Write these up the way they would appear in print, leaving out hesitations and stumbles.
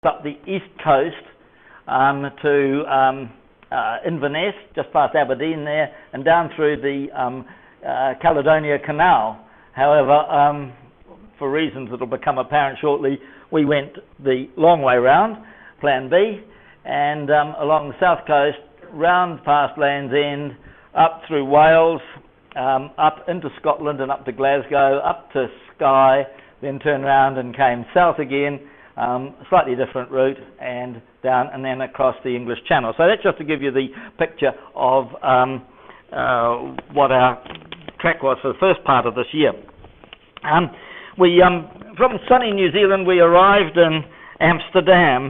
up the east coast to Inverness, just past Aberdeen there, and down through the Caledonia Canal. However, for reasons that will become apparent shortly, we went the long way round, Plan B, and along the south coast, round past Land's End, up through Wales, up into Scotland and up to Glasgow, up to Skye, then turned round and came south again, slightly different route, and down and then across the English Channel. So that's just to give you the picture of what our track was for the first part of this year. From sunny New Zealand, we arrived in Amsterdam.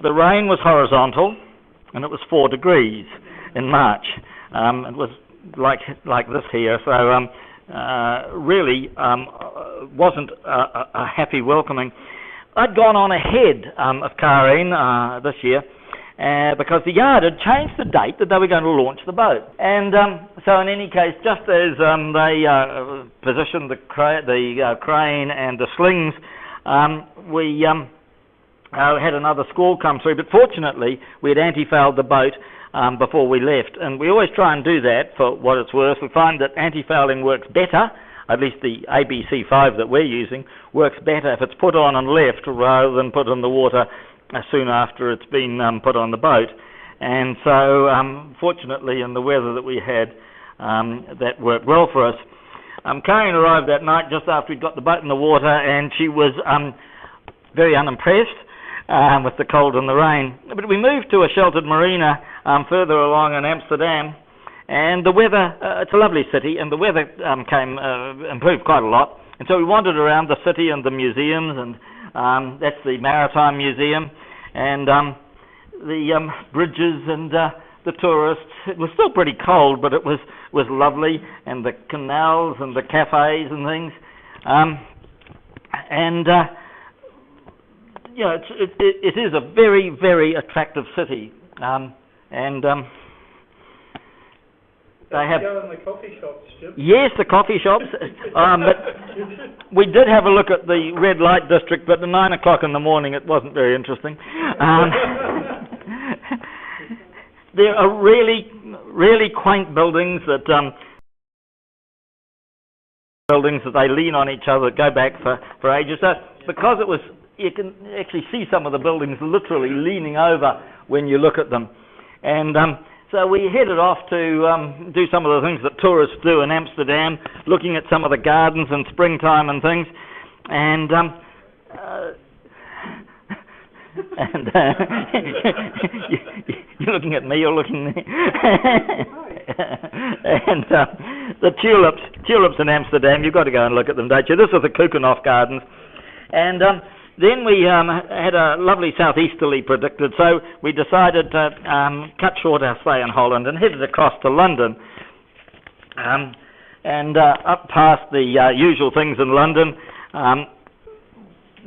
The rain was horizontal, and it was 4 degrees in March. It was like this here, so really wasn't a happy welcoming. I'd gone on ahead of Karin this year because the yard had changed the date that they were going to launch the boat. And so in any case, just as they positioned the crane and the slings, we had another squall come through, but fortunately we had anti-fouled the boat before we left, and we always try and do that for what it's worth. We find that anti-fouling works better, at least the ABC5 that we're using works better if it's put on and left rather than put in the water soon after it's been put on the boat. And so fortunately in the weather that we had, that worked well for us. Karin arrived that night just after we'd got the boat in the water, and she was very unimpressed with the cold and the rain. But we moved to a sheltered marina further along in Amsterdam, and the weather, it's a lovely city, and the weather improved quite a lot. And so we wandered around the city and the museums, and that's the Maritime Museum, and the bridges and the tourists. It was still pretty cold, but it was lovely, and the canals and the cafes and things. You know, it is a very, very attractive city, and they have. Go in the coffee shops, Jim. Yes, the coffee shops. But we did have a look at the red light district, but at 9 o'clock in the morning it wasn't very interesting. There are really, really quaint buildings that they lean on each other, go back for ages. So because it was, you can actually see some of the buildings literally leaning over when you look at them. And so we headed off to do some of the things that tourists do in Amsterdam, looking at some of the gardens in springtime and things. And you're looking at me, you're looking at me. And the tulips in Amsterdam, you've got to go and look at them, don't you? This is the Keukenhof Gardens. And then we had a lovely southeasterly predicted, so we decided to cut short our stay in Holland and headed across to London. And up past the usual things in London.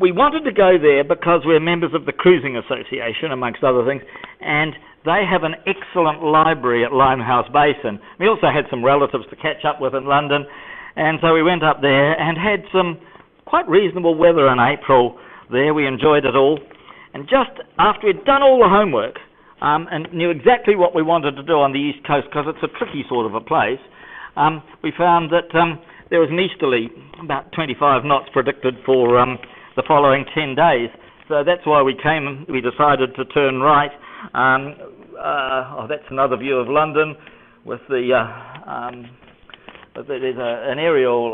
We wanted to go there because we're members of the Cruising Association, amongst other things, and they have an excellent library at Limehouse Basin. We also had some relatives to catch up with in London, and so we went up there and had some quite reasonable weather in April there. We enjoyed it all. And just after we'd done all the homework and knew exactly what we wanted to do on the East Coast, because it's a tricky sort of a place, we found that there was an easterly, about 25 knots predicted for the following 10 days. So that's why we decided to turn right. That's another view of London with the there's an aerial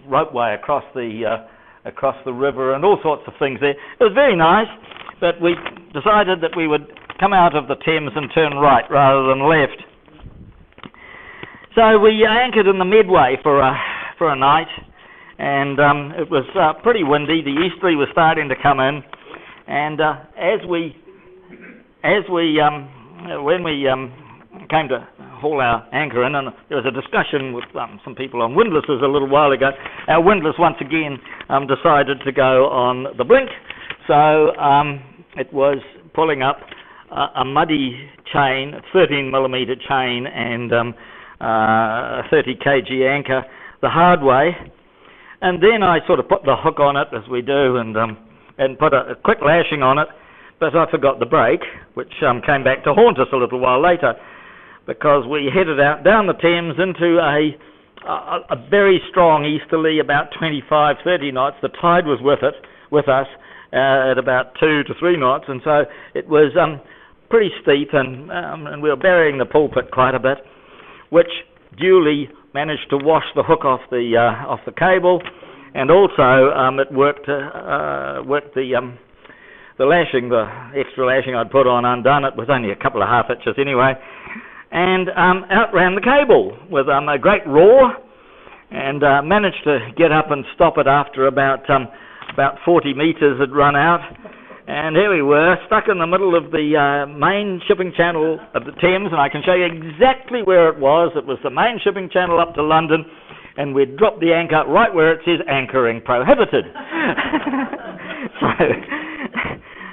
ropeway across the river and all sorts of things there. It was very nice, but we decided that we would come out of the Thames and turn right rather than left. So we anchored in the Medway for a night, and it was pretty windy. The easterly was starting to come in, and when we came to haul our anchor in, and there was a discussion with some people on windlasses a little while ago. Our windlass once again decided to go on the blink, so it was pulling up a muddy chain, 13mm chain, and a 30 kg anchor the hard way. And then I sort of put the hook on it, as we do, and and put a quick lashing on it, but I forgot the brake, which came back to haunt us a little while later, because we headed out down the Thames into a very strong easterly, about 25, 30 knots. The tide was with us at about 2 to 3 knots, and so it was pretty steep, and we were burying the pulpit quite a bit, which duly managed to wash the hook off the cable, and also it worked the lashing, the extra lashing I'd put on undone. It was only a couple of half inches anyway, and outran the cable with a great roar, and managed to get up and stop it after about 40 metres had run out. And here we were, stuck in the middle of the main shipping channel of the Thames, and I can show you exactly where it was. It was the main shipping channel up to London, and we'd dropped the anchor right where it says anchoring prohibited. So,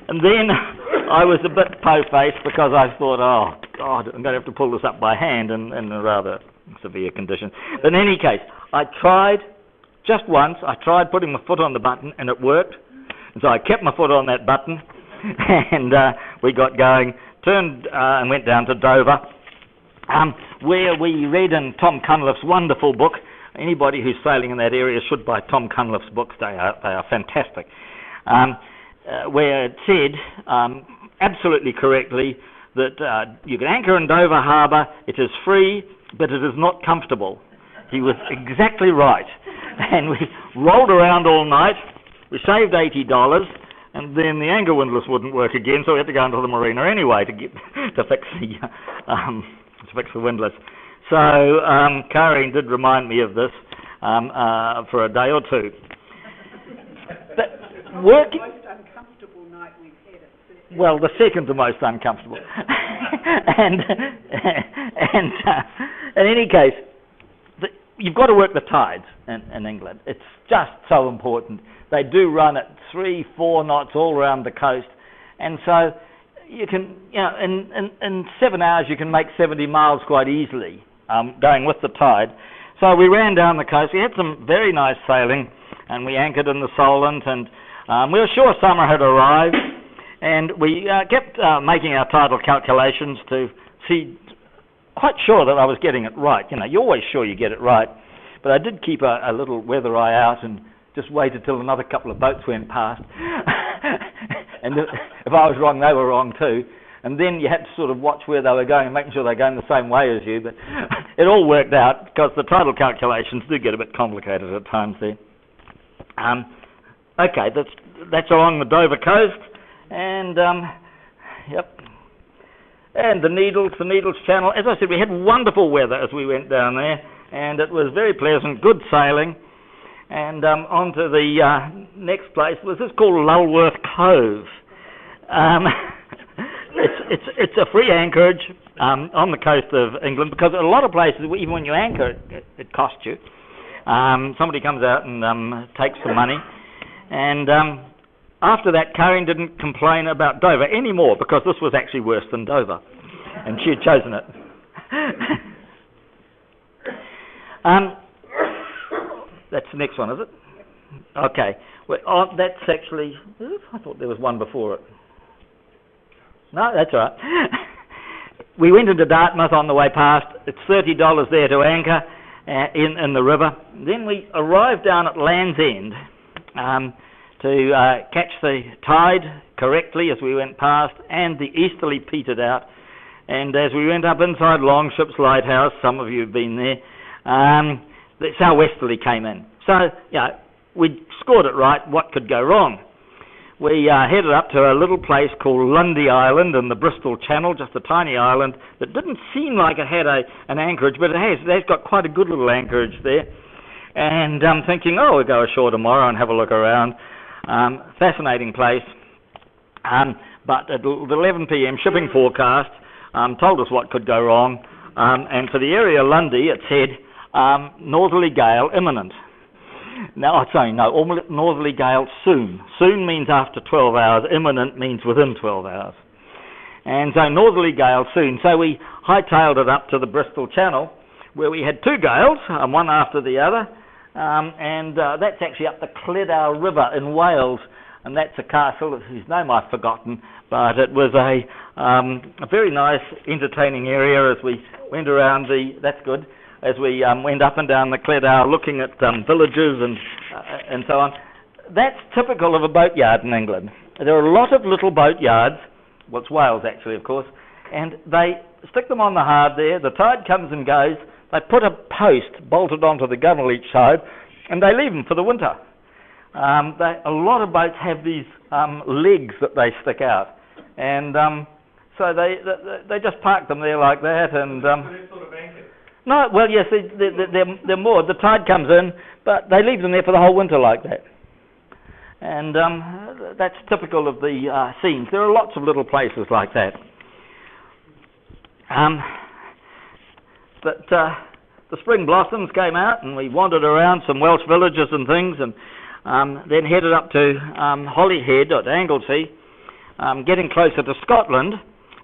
and then I was a bit po-faced because I thought, oh God, I'm going to have to pull this up by hand in a rather severe condition. But in any case, I tried just once. I tried putting my foot on the button, and it worked. And so I kept my foot on that button, and we got going, turned and went down to Dover, where we read in Tom Cunliffe's wonderful book. Anybody who's sailing in that area should buy Tom Cunliffe's books. They are fantastic. Where it said, absolutely correctly, that you can anchor in Dover Harbour, it is free, but it is not comfortable. He was exactly right. And we rolled around all night. We saved $80, and then the anchor windlass wouldn't work again, so we had to go into the marina anyway to fix the windlass. So Karin did remind me of this for a day or two. But the most uncomfortable night we've had it. Well, the second to most uncomfortable. and in any case, you've got to work the tides in England. It's just so important. They do run at 3-4 knots all around the coast, and so you can, in 7 hours you can make 70 miles quite easily, going with the tide. So we ran down the coast. We had some very nice sailing, and we anchored in the Solent, and we were sure summer had arrived, and we kept making our tidal calculations to see, quite sure that I was getting it right. You're always sure you get it right, but I did keep a little weather eye out and just waited till another couple of boats went past. And if I was wrong, they were wrong too. And then you had to sort of watch where they were going and making sure they're going the same way as you. But it all worked out, because the tidal calculations do get a bit complicated at times there. Okay, that's along the Dover coast. And, yep. And the Needles Channel. As I said, we had wonderful weather as we went down there. And it was very pleasant, good sailing. And on to the next place. This is called Lulworth Cove. It's a free anchorage on the coast of England, because a lot of places, even when you anchor, it costs you. Somebody comes out and takes the money. And after that, Karin didn't complain about Dover anymore, because this was actually worse than Dover, and she had chosen it. That's the next one, is it? Okay. Well, that's actually... I thought there was one before it. No, that's all right. We went into Dartmouth on the way past. It's $30 there to anchor in the river. Then we arrived down at Land's End to catch the tide correctly as we went past, and the easterly petered out. And as we went up inside Longship's Lighthouse, some of you have been there, the southwesterly came in. So, we scored it right. What could go wrong? We headed up to a little place called Lundy Island in the Bristol Channel, just a tiny island that didn't seem like it had an anchorage, but it has. They've got quite a good little anchorage there. And I'm thinking, we'll go ashore tomorrow and have a look around. Fascinating place. But at the 11 p.m. shipping forecast told us what could go wrong. And for the area of Lundy, it said northerly gale imminent. Now, northerly gale soon. Soon means after 12 hours. Imminent means within 12 hours. And so northerly gale soon. So we hightailed it up to the Bristol Channel, where we had two gales, one after the other. And that's actually up the Cleddau River in Wales, and that's a castle whose name I've forgotten, but it was a very nice, entertaining area as we went around as we went up and down the Clydau looking at villages and so on. That's typical of a boatyard in England. There are a lot of little boatyards, well, it's Wales actually, of course, and they stick them on the hard there, the tide comes and goes, they put a post bolted onto the gunwale each side, and they leave them for the winter. A lot of boats have these legs that they stick out, and so they just park them there like that, and no, well, yes, they're moored. The tide comes in, but they leave them there for the whole winter like that. And that's typical of the scenes. There are lots of little places like that. But the spring blossoms came out, and we wandered around some Welsh villages and things, and then headed up to Holyhead at Anglesey, getting closer to Scotland,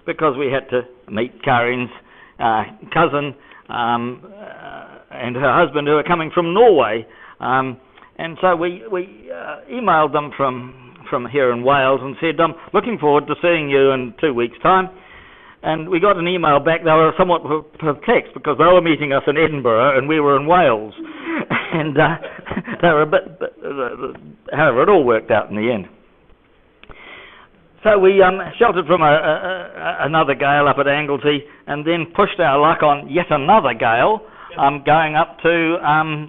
because we had to meet Karin's cousin and her husband, who are coming from Norway. And so we emailed them from here in Wales and said, looking forward to seeing you in 2 weeks' time. And we got an email back. They were somewhat perplexed because they were meeting us in Edinburgh and we were in Wales. And they were a bit, however, it all worked out in the end. So we sheltered from another gale up at Anglesey, and then pushed our luck on yet another gale going up to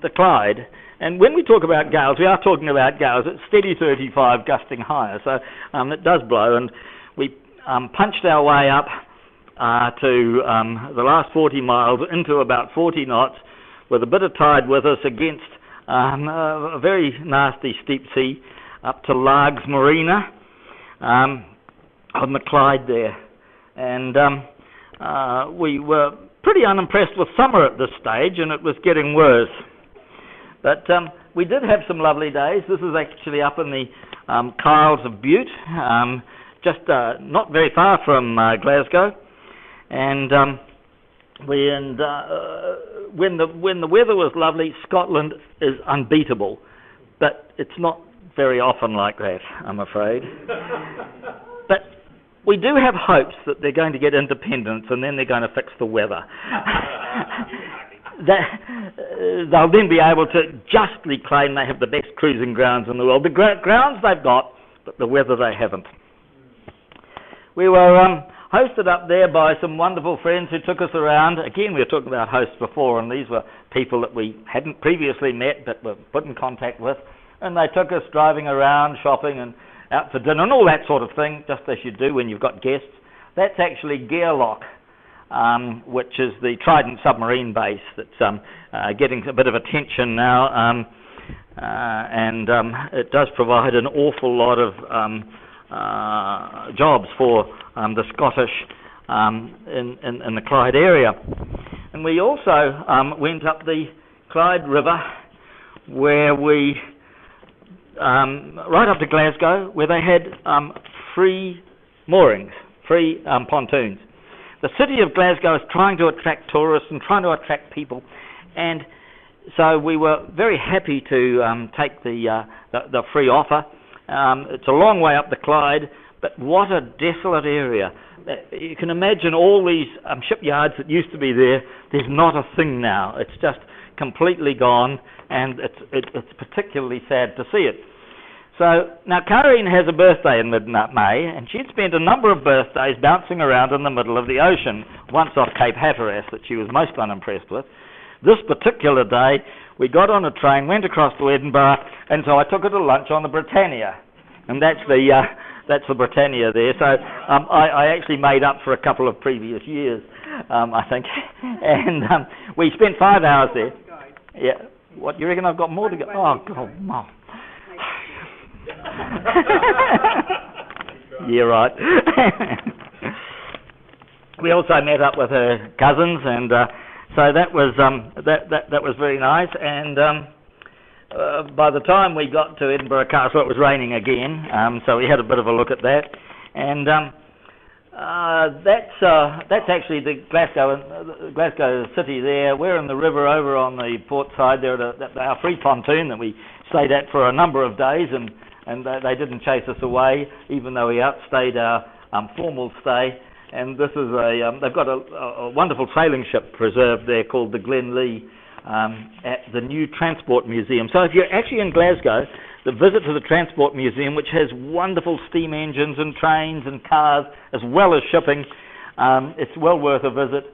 the Clyde. And when we talk about gales, we are talking about gales. It's steady 35 gusting higher, so it does blow. And we punched our way up to the last 40 miles into about 40 knots with a bit of tide with us against a very nasty steep sea up to Largs Marina on the Clyde there. And we were pretty unimpressed with summer at this stage, and it was getting worse. But we did have some lovely days. This is actually up in the Isles of Bute, just not very far from Glasgow. And when the weather was lovely, Scotland is unbeatable. But it's not very often like that, I'm afraid. But we do have hopes that they're going to get independence and then they're going to fix the weather. They'll then be able to justly claim they have the best cruising grounds in the world. The grounds they've got, but the weather they haven't. We were hosted up there by some wonderful friends who took us around. Again, we were talking about hosts before, and these were people that we hadn't previously met but were put in contact with. And they took us driving around, shopping and out for dinner and all that sort of thing, just as you do when you've got guests. That's actually Gairloch, which is the Trident submarine base that's getting a bit of attention now, and it does provide an awful lot of jobs for the Scottish in the Clyde area. And we also went up the Clyde River, where we right up to Glasgow, where they had free moorings, free pontoons. The city of Glasgow is trying to attract tourists and trying to attract people, and so we were very happy to take the free offer. It's a long way up the Clyde, but what a desolate area. You can imagine all these shipyards that used to be there. There's not a thing now. It's just completely gone, and it's particularly sad to see it. So now Karin has a birthday in mid-May, and she'd spent a number of birthdays bouncing around in the middle of the ocean, once off Cape Hatteras, that she was most unimpressed with. This particular day, we got on a train, went across to Edinburgh, and so I took her to lunch on the Britannia, and that's the Britannia there. So I actually made up for a couple of previous years, I think, and we spent 5 hours there. Yeah. What, you reckon I've got more to go? Oh, God, Mum. Yeah, right. We also met up with her cousins, and so that was that was very nice. And by the time we got to Edinburgh Castle, it was raining again, so we had a bit of a look at that. And that's actually the Glasgow city there. We're in the river over on the port side there at our free pontoon that we stayed at for a number of days, and and they didn't chase us away, even though we outstayed our formal stay. And this is they've got a wonderful sailing ship preserved there called the Glen Lee at the new Transport Museum. So if you're actually in Glasgow, the visit to the Transport Museum, which has wonderful steam engines and trains and cars, as well as shipping, it's well worth a visit,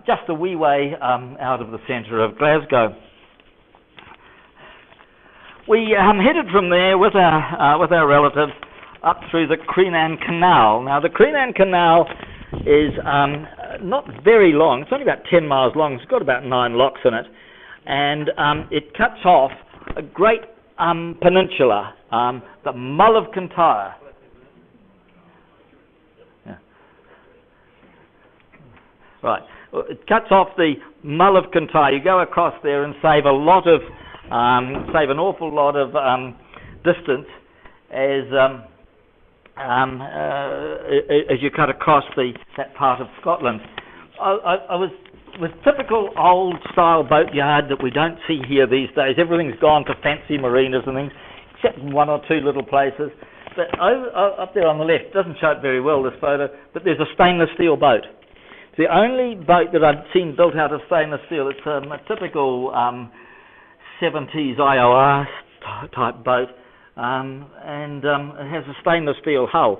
just a wee way out of the centre of Glasgow. We headed from there with our relatives up through the Karin Canal. Now, the Karin Canal is not very long. It's only about 10 miles long. It's got about 9 locks in it. And it cuts off a great peninsula, the Mull of Kintyre. Yeah. Right. It cuts off the Mull of Kintyre. You go across there and save an awful lot of distance as you cut across that part of Scotland. I was with typical old style boatyard that we don't see here these days. Everything's gone to fancy marinas and things, except in one or two little places. But up there on the left, doesn't show it very well, this photo, but there's a stainless steel boat. It's the only boat that I've seen built out of stainless steel. It's a typical 70s IOR type boat, and it has a stainless steel hull.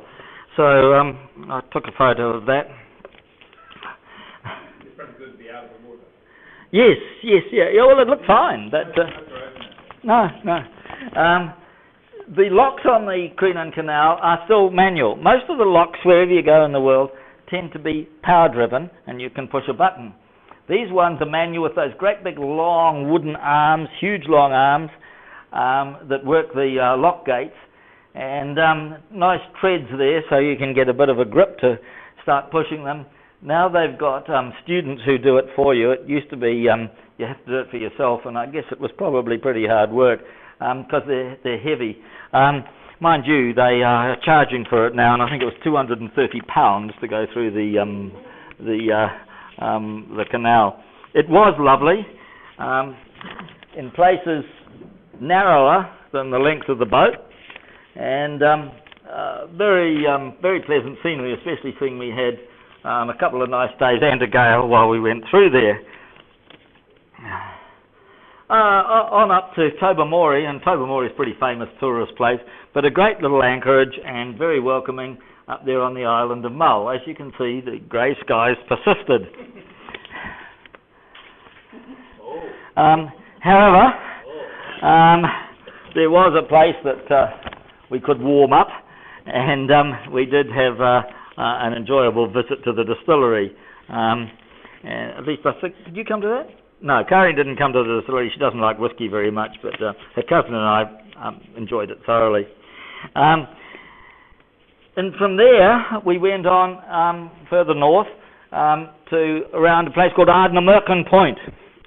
So I took a photo of that. It's pretty good to be out of the water. Yes, yeah. Well, it looked fine, but no. The locks on the Karin Canal are still manual. Most of the locks, wherever you go in the world, tend to be power-driven, and you can push a button. These ones are manual with those great big long wooden arms, huge long arms, that work the lock gates, and nice treads there so you can get a bit of a grip to start pushing them. Now they've got students who do it for you. It used to be you have to do it for yourself, and I guess it was probably pretty hard work because they're heavy. Mind you, they are charging for it now, and I think it was £230 to go through the canal. It was lovely. In places narrower than the length of the boat, and very pleasant scenery, especially seeing we had a couple of nice days and a gale while we went through there. On up to Tobermory, and Tobermory is a pretty famous tourist place, but a great little anchorage and very welcoming up there on the island of Mull. As you can see, the grey skies persisted. However, there was a place that we could warm up, and we did have an enjoyable visit to the distillery. At least I think, did you come to that? No, Karin didn't come to the distillery. She doesn't like whiskey very much, but her cousin and I enjoyed it thoroughly. And from there, we went on further north to around a place called Ardnamurchan Point.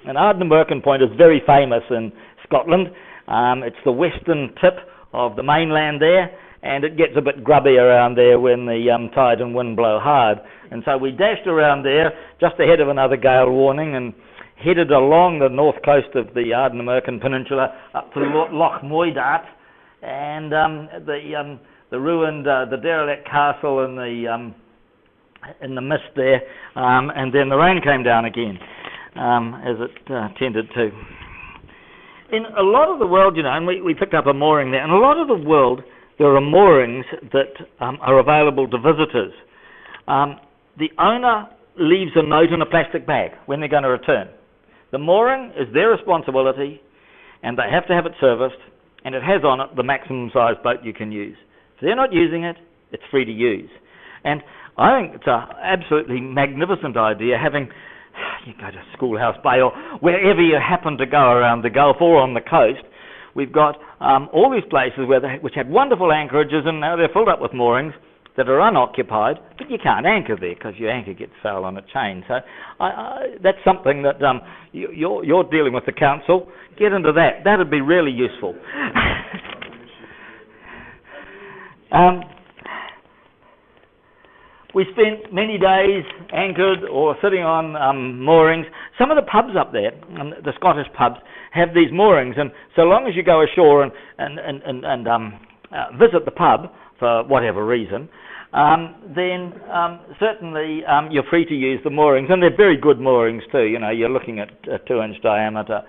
And Ardnamurchan Point is very famous in Scotland. It's the western tip of the mainland there, and it gets a bit grubby around there when the tide and wind blow hard. And so we dashed around there just ahead of another gale warning and headed along the north coast of the Ardnamurchan Peninsula up to Loch Moydart, and the ruined, the derelict castle in the mist there, and then the rain came down again, as it tended to. In a lot of the world, and we picked up a mooring there, in a lot of the world there are moorings that are available to visitors. The owner leaves a note in a plastic bag when they're going to return. The mooring is their responsibility, and they have to have it serviced, and it has on it the maximum size boat you can use. If they're not using it, it's free to use. And I think it's an absolutely magnificent idea, having, you go to Schoolhouse Bay or wherever you happen to go around the Gulf or on the coast, we've got all these places which had wonderful anchorages, and now they're filled up with moorings that are unoccupied, but you can't anchor there because your anchor gets foul on a chain. So that's something that you're dealing with the council. Get into that. That would be really useful. We spent many days anchored or sitting on moorings. Some of the pubs up there, the Scottish pubs, have these moorings, and so long as you go ashore and visit the pub for whatever reason, then certainly you're free to use the moorings, and they're very good moorings too. You know, you're looking at 2-inch diameter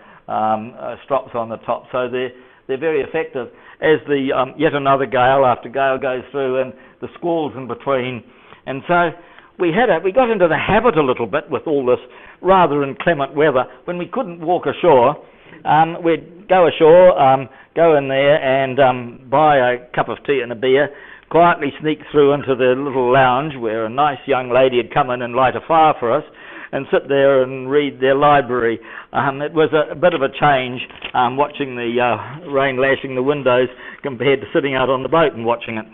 strops on the top, so they're very effective. As the yet another gale after gale goes through, and the squalls in between, and so we got into the habit a little bit with all this rather inclement weather. When we couldn't walk ashore, we'd go ashore, go in there and buy a cup of tea and a beer, quietly sneak through into the little lounge where a nice young lady had come in and light a fire for us, and sit there and read their library. It was a bit of a change watching the rain lashing the windows compared to sitting out on the boat and watching it.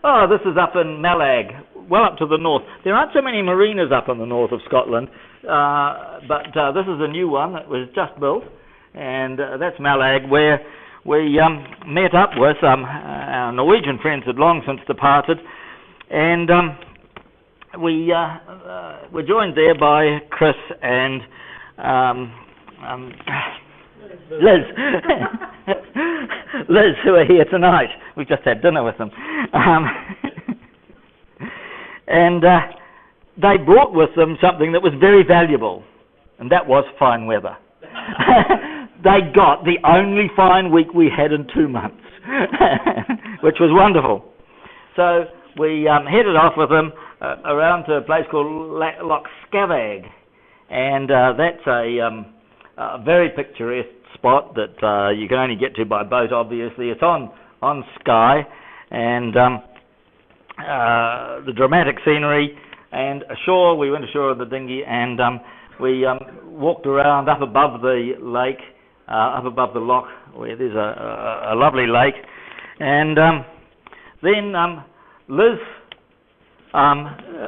Oh, this is up in Malag, well up to the north. There aren't so many marinas up in the north of Scotland, but this is a new one that was just built, and that's Malag, where we met up with our Norwegian friends had long since departed, and we were joined there by Chris and Liz. Liz, who are here tonight. We just had dinner with them. And they brought with them something that was very valuable, and that was fine weather. They got the only fine week we had in 2 months, which was wonderful. So we headed off with them around to a place called Loch Scavag, and that's a very picturesque spot that you can only get to by boat, obviously. It's on Skye, and the dramatic scenery, and ashore, we went ashore in the dinghy, and we walked around up above the lake, up above the loch, where there's a lovely lake, and then Liz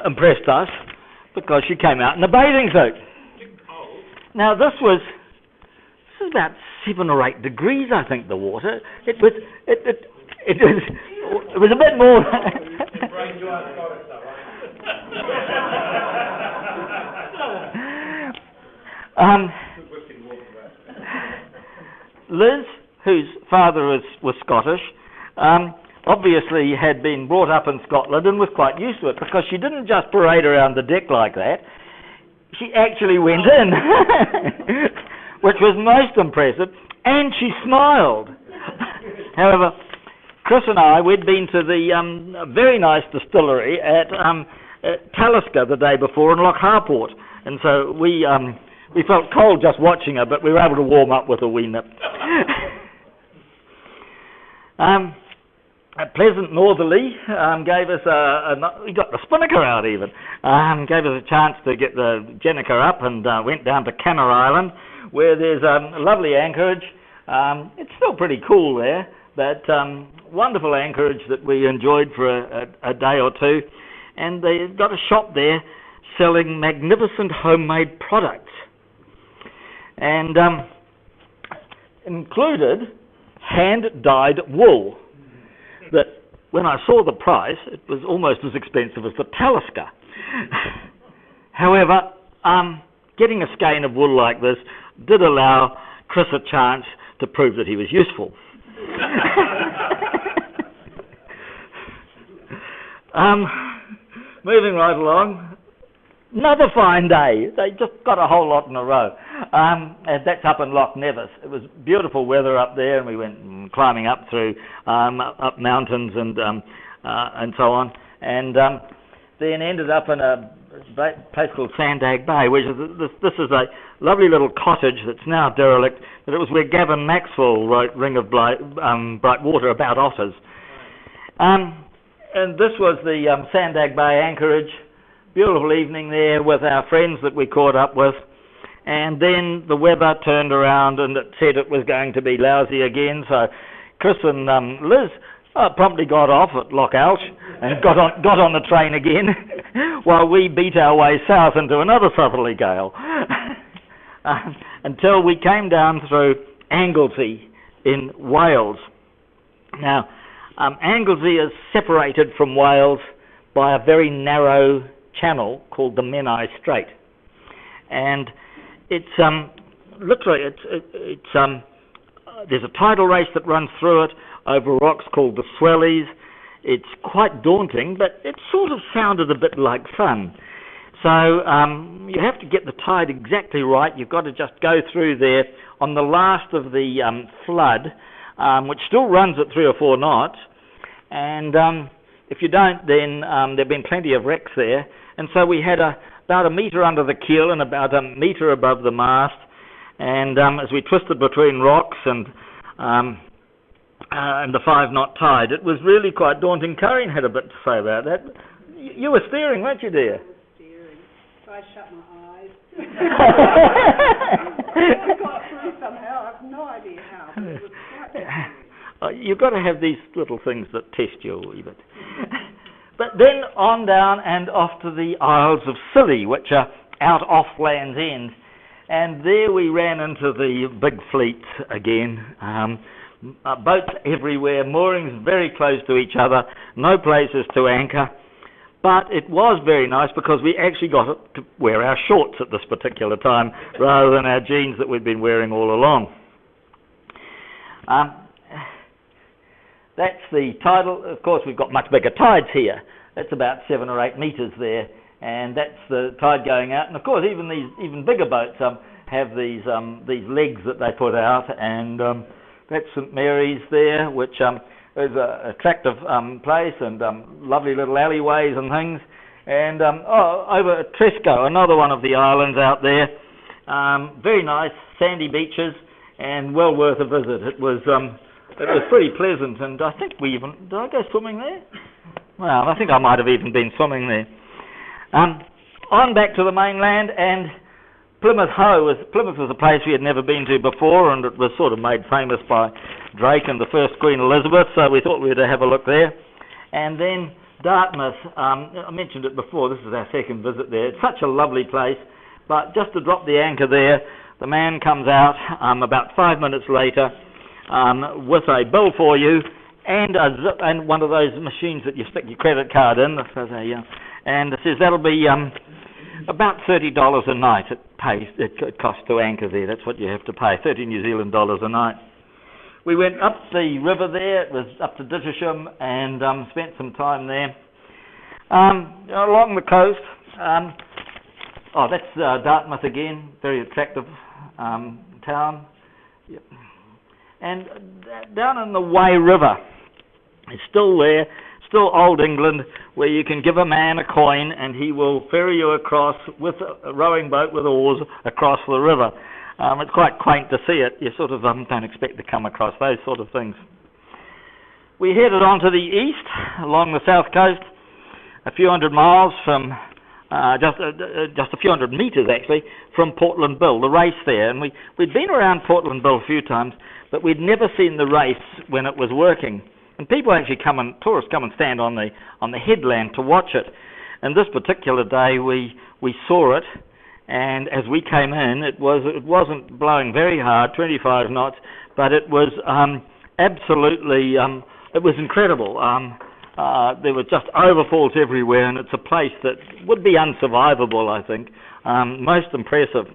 impressed us because she came out in a bathing suit. Now this was about 7 or 8 degrees, I think, the water. It was a bit more. Liz, whose father was Scottish, obviously had been brought up in Scotland and was quite used to it, because she didn't just parade around the deck like that. She actually went in, which was most impressive, and she smiled. However, Chris and I, we'd been to the very nice distillery at Talisker the day before in Loch Harport, and so we felt cold just watching her, but we were able to warm up with a wee nip. A pleasant northerly gave us we got the spinnaker out even, gave us a chance to get the Jennifer up, and went down to Canner Island, where there's a lovely anchorage. It's still pretty cool there, but wonderful anchorage that we enjoyed for a day or two, and they've got a shop there selling magnificent homemade products, and included hand-dyed wool that, when I saw the price, it was almost as expensive as the Talisker. However, getting a skein of wool like this did allow Chris a chance to prove that he was useful. Moving right along, another fine day. They just got a whole lot in a row. And that's up in Loch Nevis. It was beautiful weather up there, and we went climbing up through up mountains and so on, and then ended up in a place called Sandag Bay, which is this is a lovely little cottage that's now derelict, but it was where Gavin Maxwell wrote Ring of Bright Water about otters. And this was the Sandag Bay anchorage. Beautiful evening there with our friends that we caught up with, and then the weather turned around and it said it was going to be lousy again, so Chris and Liz promptly got off at Loch Alsh and got on the train again while we beat our way south into another southerly gale until we came down through Anglesey in Wales. Now, Anglesey is separated from Wales by a very narrow channel called the Menai Strait, and it's literally it's there's a tidal race that runs through it over rocks called the Swellies. It's quite daunting, but it sort of sounded a bit like fun. So you have to get the tide exactly right. You've got to just go through there on the last of the flood, which still runs at 3 or 4 knots. And if you don't, then there have been plenty of wrecks there. And so we had about a metre under the keel and about a metre above the mast. And as we twisted between rocks and the 5-knot tide, it was really quite daunting. Karin had a bit to say about that. You were steering, weren't you, dear? I was steering. So I shut my eyes. I got through somehow. I have no idea how, but it was quite scary. You've got to have these little things that test you a wee bit. But then on down and off to the Isles of Scilly, which are out off Land's End. And there we ran into the big fleet again. Boats everywhere, moorings very close to each other, no places to anchor. But it was very nice because we actually got to wear our shorts at this particular time rather than our jeans that we'd been wearing all along. That's the tidal. Of course, we've got much bigger tides here. That's about 7 or 8 metres there, and that's the tide going out. And of course, even bigger boats have these legs that they put out, and that's St Mary's there, which is an attractive place, and lovely little alleyways and things. And over at Tresco, another one of the islands out there, very nice sandy beaches, and well worth a visit. It was pretty pleasant, and I think did I go swimming there? Well, I think I might have even been swimming there. On back to the mainland, and Plymouth was a place we had never been to before, and it was sort of made famous by Drake and the first Queen Elizabeth, so we thought we'd have a look there. And then Dartmouth, I mentioned it before, this is our second visit there. It's such a lovely place, but just to drop the anchor there, the man comes out about 5 minutes later with a bill for you and one of those machines that you stick your credit card in, and it says that'll be about $30 a night. It costs to anchor there. That's what you have to pay, 30 New Zealand dollars a night. We went up the river there. It was up to Dittersham, and spent some time there. Along the coast. That's Dartmouth again. Very attractive town. Yep. And down in the Wey River, it's still there. Still old England, where you can give a man a coin and he will ferry you across with a rowing boat with oars across the river. It's quite quaint to see it. You sort of don't expect to come across those sort of things. We headed on to the east, along the south coast, a few hundred miles from, just a few hundred metres actually, from Portland Bill, the race there. And we'd been around Portland Bill a few times, but we'd never seen the race when it was working. And people actually tourists come and stand on the headland to watch it. And this particular day we saw it, and as we came in, it wasn't blowing very hard, 25 knots, but it was absolutely, it was incredible. There were just overfalls everywhere, and it's a place that would be unsurvivable, I think. Most impressive.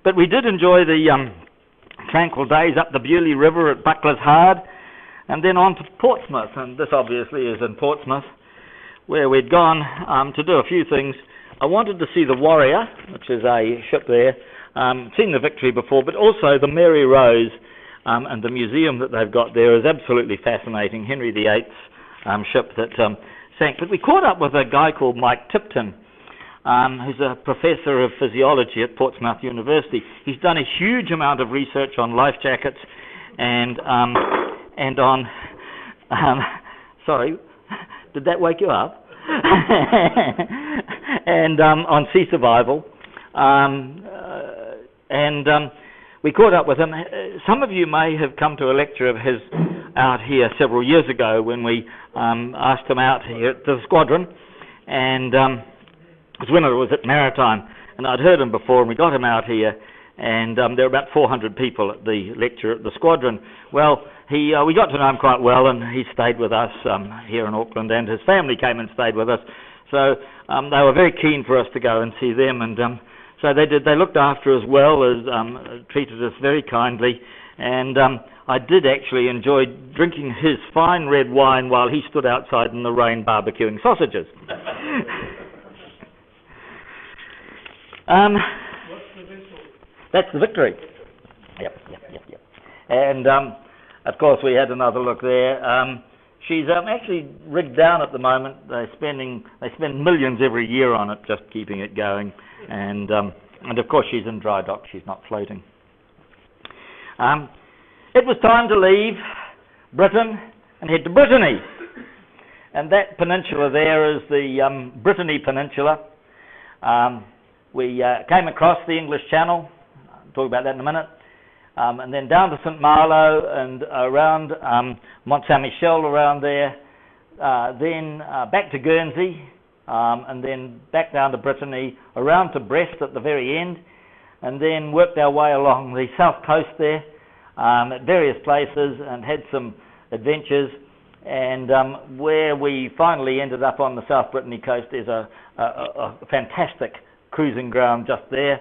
But we did enjoy the tranquil days up the Bewley River at Buckler's Hard, and then on to Portsmouth, and this obviously is in Portsmouth, where we'd gone to do a few things. I wanted to see the Warrior, which is a ship there, seen the Victory before, but also the Mary Rose, and the museum that they've got there is absolutely fascinating, Henry VIII's ship that sank. But we caught up with a guy called Mike Tipton, who's a professor of physiology at Portsmouth University. He's done a huge amount of research on life jackets and on, sorry, did that wake you up? And on sea survival. We caught up with him. Some of you may have come to a lecture of his out here several years ago when we asked him out here at the squadron, and it was when it was at Maritime, and I'd heard him before, and we got him out here, and there were about 400 people at the lecture at the squadron. Well, we got to know him quite well, and he stayed with us here in Auckland, and his family came and stayed with us. So they were very keen for us to go and see them, and so they did. They looked after us well, as treated us very kindly, And I did actually enjoy drinking his fine red wine while he stood outside in the rain barbecuing sausages. What's the vessel? That's the Victory. Yep. And of course we had another look there. She's actually rigged down at the moment. They spend millions every year on it, just keeping it going. And of course she's in dry dock. She's not floating. It was time to leave Britain and head to Brittany. And that peninsula there is the Brittany Peninsula. We came across the English Channel. I'll talk about that in a minute. And then down to St Malo and around Mont Saint Michel around there. Then back to Guernsey. And then back down to Brittany, around to Brest at the very end. And then worked our way along the south coast there. At various places and had some adventures, and where we finally ended up on the South Brittany coast is a fantastic cruising ground just there.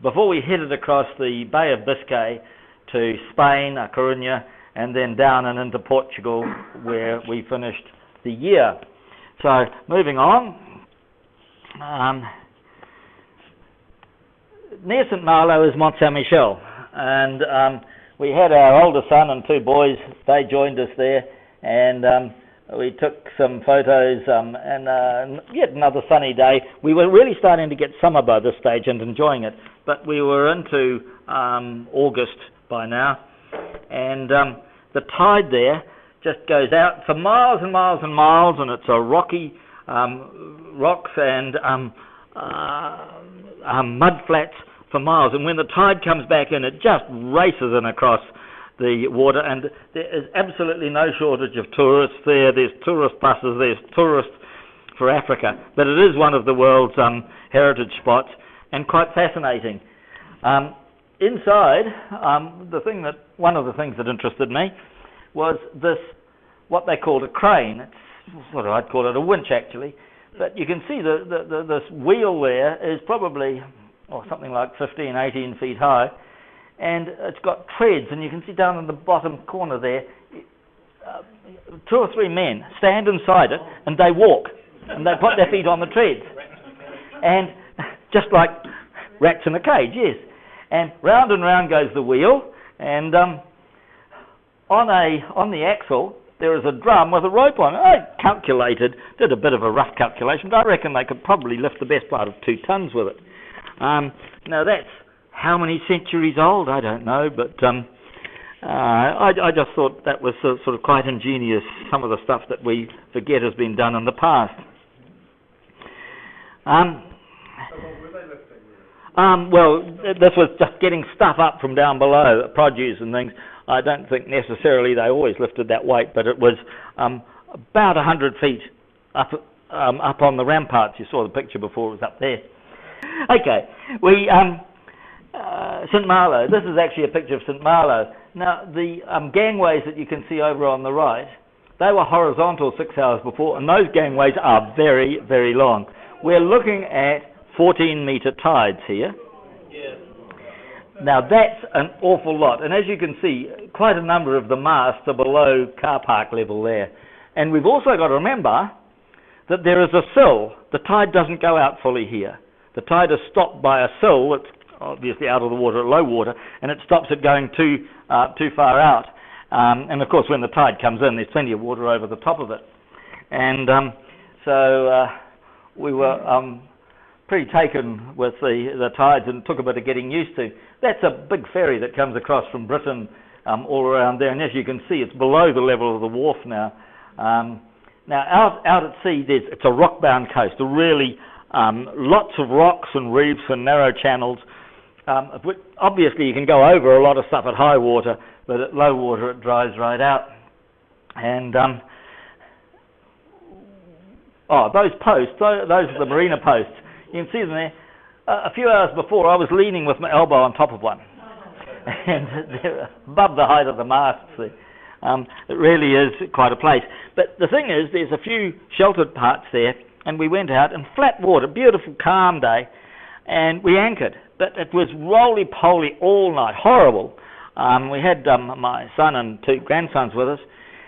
Before we headed across the Bay of Biscay to Spain, A Coruña, and then down and into Portugal where we finished the year. So moving on, near St Malo is Mont Saint Michel, and we had our older son and two boys. They joined us there, and we took some photos, and yet another sunny day. We were really starting to get summer by this stage and enjoying it, but we were into August by now, and the tide there just goes out for miles and miles and miles, and it's a rocky rocks and mud flats for miles, and when the tide comes back in, it just races in across the water, and there is absolutely no shortage of tourists there. There's tourist buses, there's tourists for Africa, but it is one of the world's heritage spots, and quite fascinating. Inside, one of the things that interested me was this, what they called a crane. It's what I'd call it, a winch actually, but you can see this wheel there is probably something like 15, 18 feet high, and it's got treads, and you can see down in the bottom corner there, 2 or 3 men stand inside it, and they walk, and they put their feet on the treads, and just like rats in a cage, yes, and round goes the wheel, and on the axle there is a drum with a rope on it. I did a bit of a rough calculation, but I reckon they could probably lift the best part of 2 tons with it. Now that's how many centuries old, I don't know, but I just thought that was sort of quite ingenious, some of the stuff that we forget has been done in the past. How long were they lifting? Well, this was just getting stuff up from down below, produce and things. I don't think necessarily they always lifted that weight, but it was about 100 feet up on the ramparts. You saw the picture before, it was up there. Okay, we St Malo. This is actually a picture of St Malo. Now the gangways that you can see over on the right, they were horizontal 6 hours before, and those gangways are very, very long. We're looking at 14-metre tides here. Yes. Now that's an awful lot, and as you can see, quite a number of the masts are below car park level there. And we've also got to remember that there is a sill. The tide doesn't go out fully here. The tide is stopped by a sill that's obviously out of the water at low water, and it stops it going too far out. And of course when the tide comes in, there's plenty of water over the top of it. And so we were pretty taken with the tides, and it took a bit of getting used to. That's a big ferry that comes across from Britain all around there, and as you can see, it's below the level of the wharf now. Now out at sea, it's a rock-bound coast, really lots of rocks and reefs and narrow channels. Obviously you can go over a lot of stuff at high water, but at low water it dries right out. And those posts, those are the marina posts. You can see them there. A few hours before, I was leaning with my elbow on top of one, and they're above the height of the masts there. It really is quite a place. But the thing is, there's a few sheltered parts there, and we went out in flat water, beautiful calm day, and we anchored. But it was roly-poly all night, horrible. We had my son and 2 grandsons with us,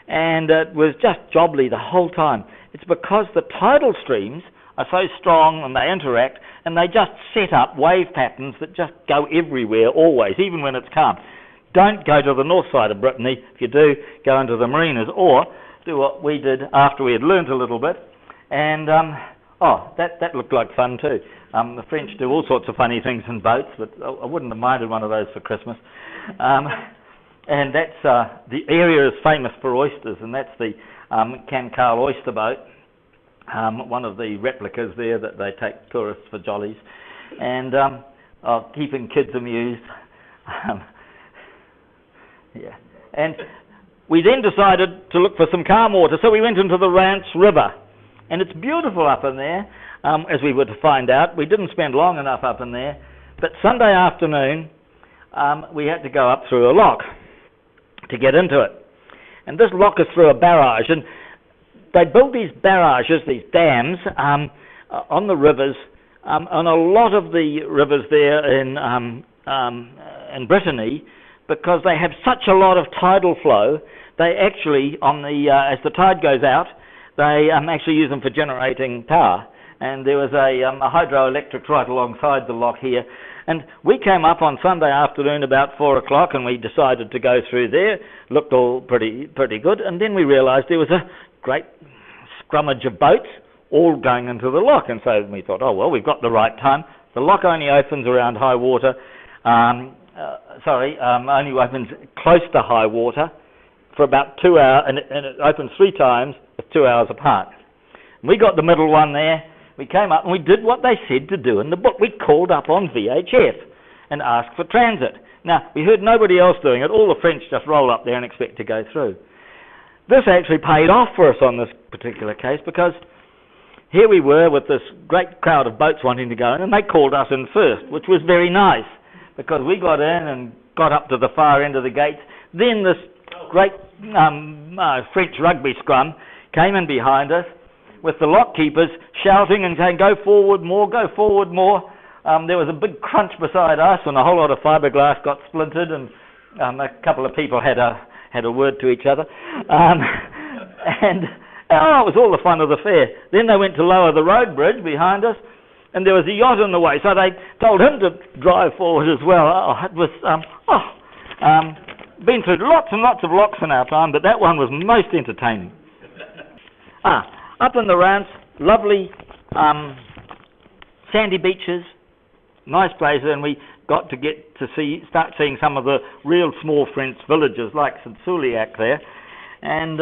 and it was just jobbly the whole time. It's because the tidal streams are so strong and they interact, and they just set up wave patterns that just go everywhere always, even when it's calm. Don't go to the north side of Brittany. If you do, go into the marinas, or do what we did after we had learnt a little bit. And that looked like fun too. The French do all sorts of funny things in boats, but I wouldn't have minded one of those for Christmas. And that's the area is famous for oysters, and that's the Cancale oyster boat, one of the replicas there that they take tourists for jollies, and keeping kids amused. Yeah, and we then decided to look for some calm water, so we went into the Rance River, and it's beautiful up in there, as we were to find out. We didn't spend long enough up in there, but Sunday afternoon we had to go up through a lock to get into it, and this lock is through a barrage, and they built these barrages, these dams, on the rivers, on a lot of the rivers there in Brittany, because they have such a lot of tidal flow. They actually, as the tide goes out, they actually use them for generating power. And there was a hydroelectric right alongside the lock here. And we came up on Sunday afternoon about 4 o'clock, and we decided to go through there. Looked all pretty good. And then we realised there was a great scrummage of boats all going into the lock. And so we thought, oh, well, we've got the right time. The lock only opens around high water. Only opens close to high water for about 2 hours, and it opens 3 times at 2 hours apart. And we got the middle one there. We came up and we did what they said to do in the book. We called up on VHF and asked for transit. Now, we heard nobody else doing it. All the French just roll up there and expect to go through. This actually paid off for us on this particular case, because here we were with this great crowd of boats wanting to go in, and they called us in first, which was very nice, because we got in and got up to the far end of the gates. Then this great French rugby scrum came in behind us with the lock keepers shouting and saying, go forward more, go forward more. There was a big crunch beside us, and a whole lot of fiberglass got splintered, and a couple of people had a word to each other. It was all the fun of the fair. Then they went to lower the road bridge behind us, and there was a yacht in the way, so they told him to drive forward as well. It was, been through lots and lots of locks in our time, but that one was most entertaining. Up in the Rance, lovely sandy beaches, nice places, and we got to start seeing some of the real small French villages like St. Souliac there. And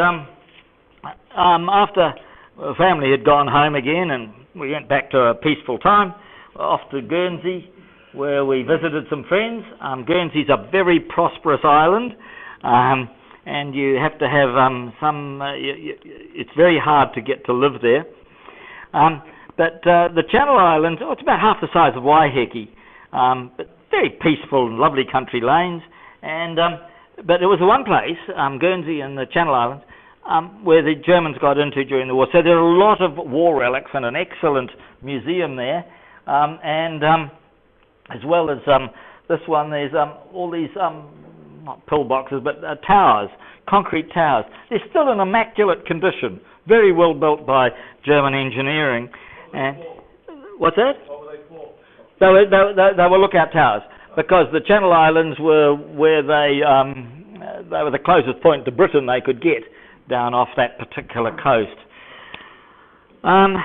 after the family had gone home again, and we went back to a peaceful time, off to Guernsey, where we visited some friends. Guernsey's a very prosperous island, and you have to have it's very hard to get to live there. But the Channel Islands, it's about half the size of Waiheke, but very peaceful and lovely country lanes. And but there was one place, Guernsey and the Channel Islands, where the Germans got into during the war. So there are a lot of war relics and an excellent museum there. As well as this one, there's all these, not pillboxes, but towers, concrete towers. They're still in immaculate condition, very well built by German engineering. And what's that? What were they for? They were lookout towers, because the Channel Islands were where they were the closest point to Britain they could get down off that particular coast. Lots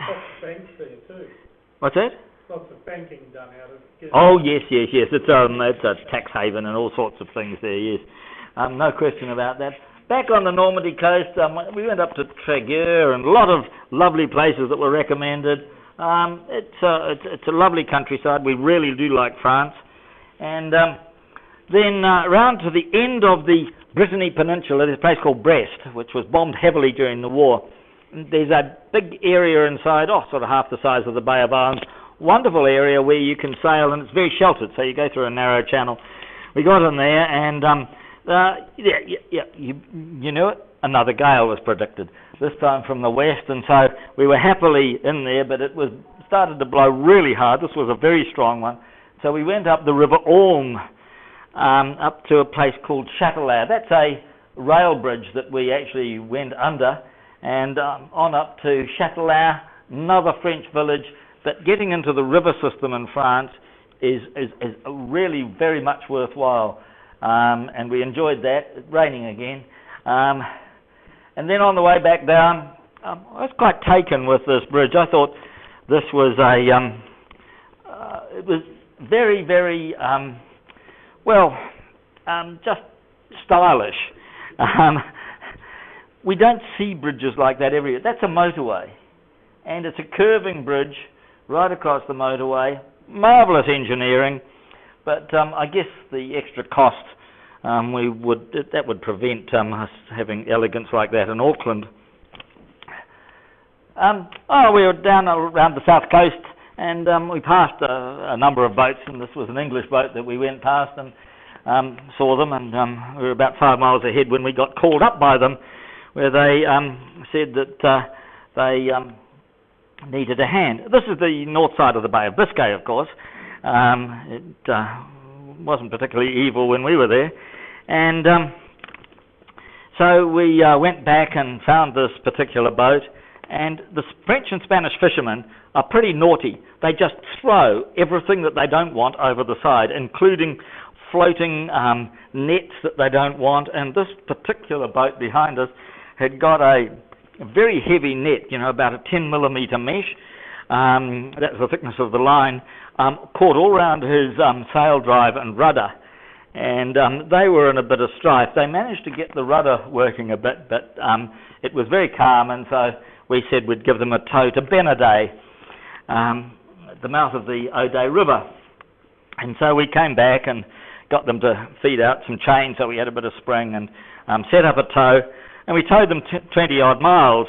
of banks there too. What's that? Lots of banking done out of Guernsey. Oh yes. It's a tax haven and all sorts of things there. Yes, no question about that. Back on the Normandy coast, we went up to Trégueux, and a lot of lovely places that were recommended. It's a lovely countryside. We really do like France. And then round to the end of the Brittany Peninsula, there's a place called Brest, which was bombed heavily during the war. There's a big area inside, sort of half the size of the Bay of Islands. Wonderful area where you can sail, and it's very sheltered, so you go through a narrow channel. We got in there, and you knew it. Another gale was predicted, this time from the west, and so we were happily in there, but it started to blow really hard. This was a very strong one. So we went up the River Orme, up to a place called Châtelet. That's a rail bridge that we actually went under, and on up to Châtelet, another French village. But getting into the river system in France is really very much worthwhile, and we enjoyed that. Raining again, and then on the way back down, I was quite taken with this bridge. I thought this was it was very, very just stylish. We don't see bridges like that everywhere. That's a motorway, and it's a curving bridge right across the motorway. Marvellous engineering, but I guess the extra cost that would prevent us having elegance like that in Auckland. We were down around the south coast, and we passed a number of boats, and this was an English boat that we went past and saw them, and we were about 5 miles ahead when we got called up by them, where they said that they needed a hand. This is the north side of the Bay of Biscay, of course. It wasn't particularly evil when we were there, and so we went back and found this particular boat. And the French and Spanish fishermen are pretty naughty. They just throw everything that they don't want over the side, including floating nets that they don't want. And this particular boat behind us had got a very heavy net, about a 10 millimeter mesh. That's the thickness of the line, caught all around his sail drive and rudder. And they were in a bit of strife. They managed to get the rudder working a bit, but it was very calm, and so we said we'd give them a tow to Benaday, at the mouth of the O'Day River. And so we came back and got them to feed out some chain, so we had a bit of spring, and set up a tow, and we towed them 20-odd miles.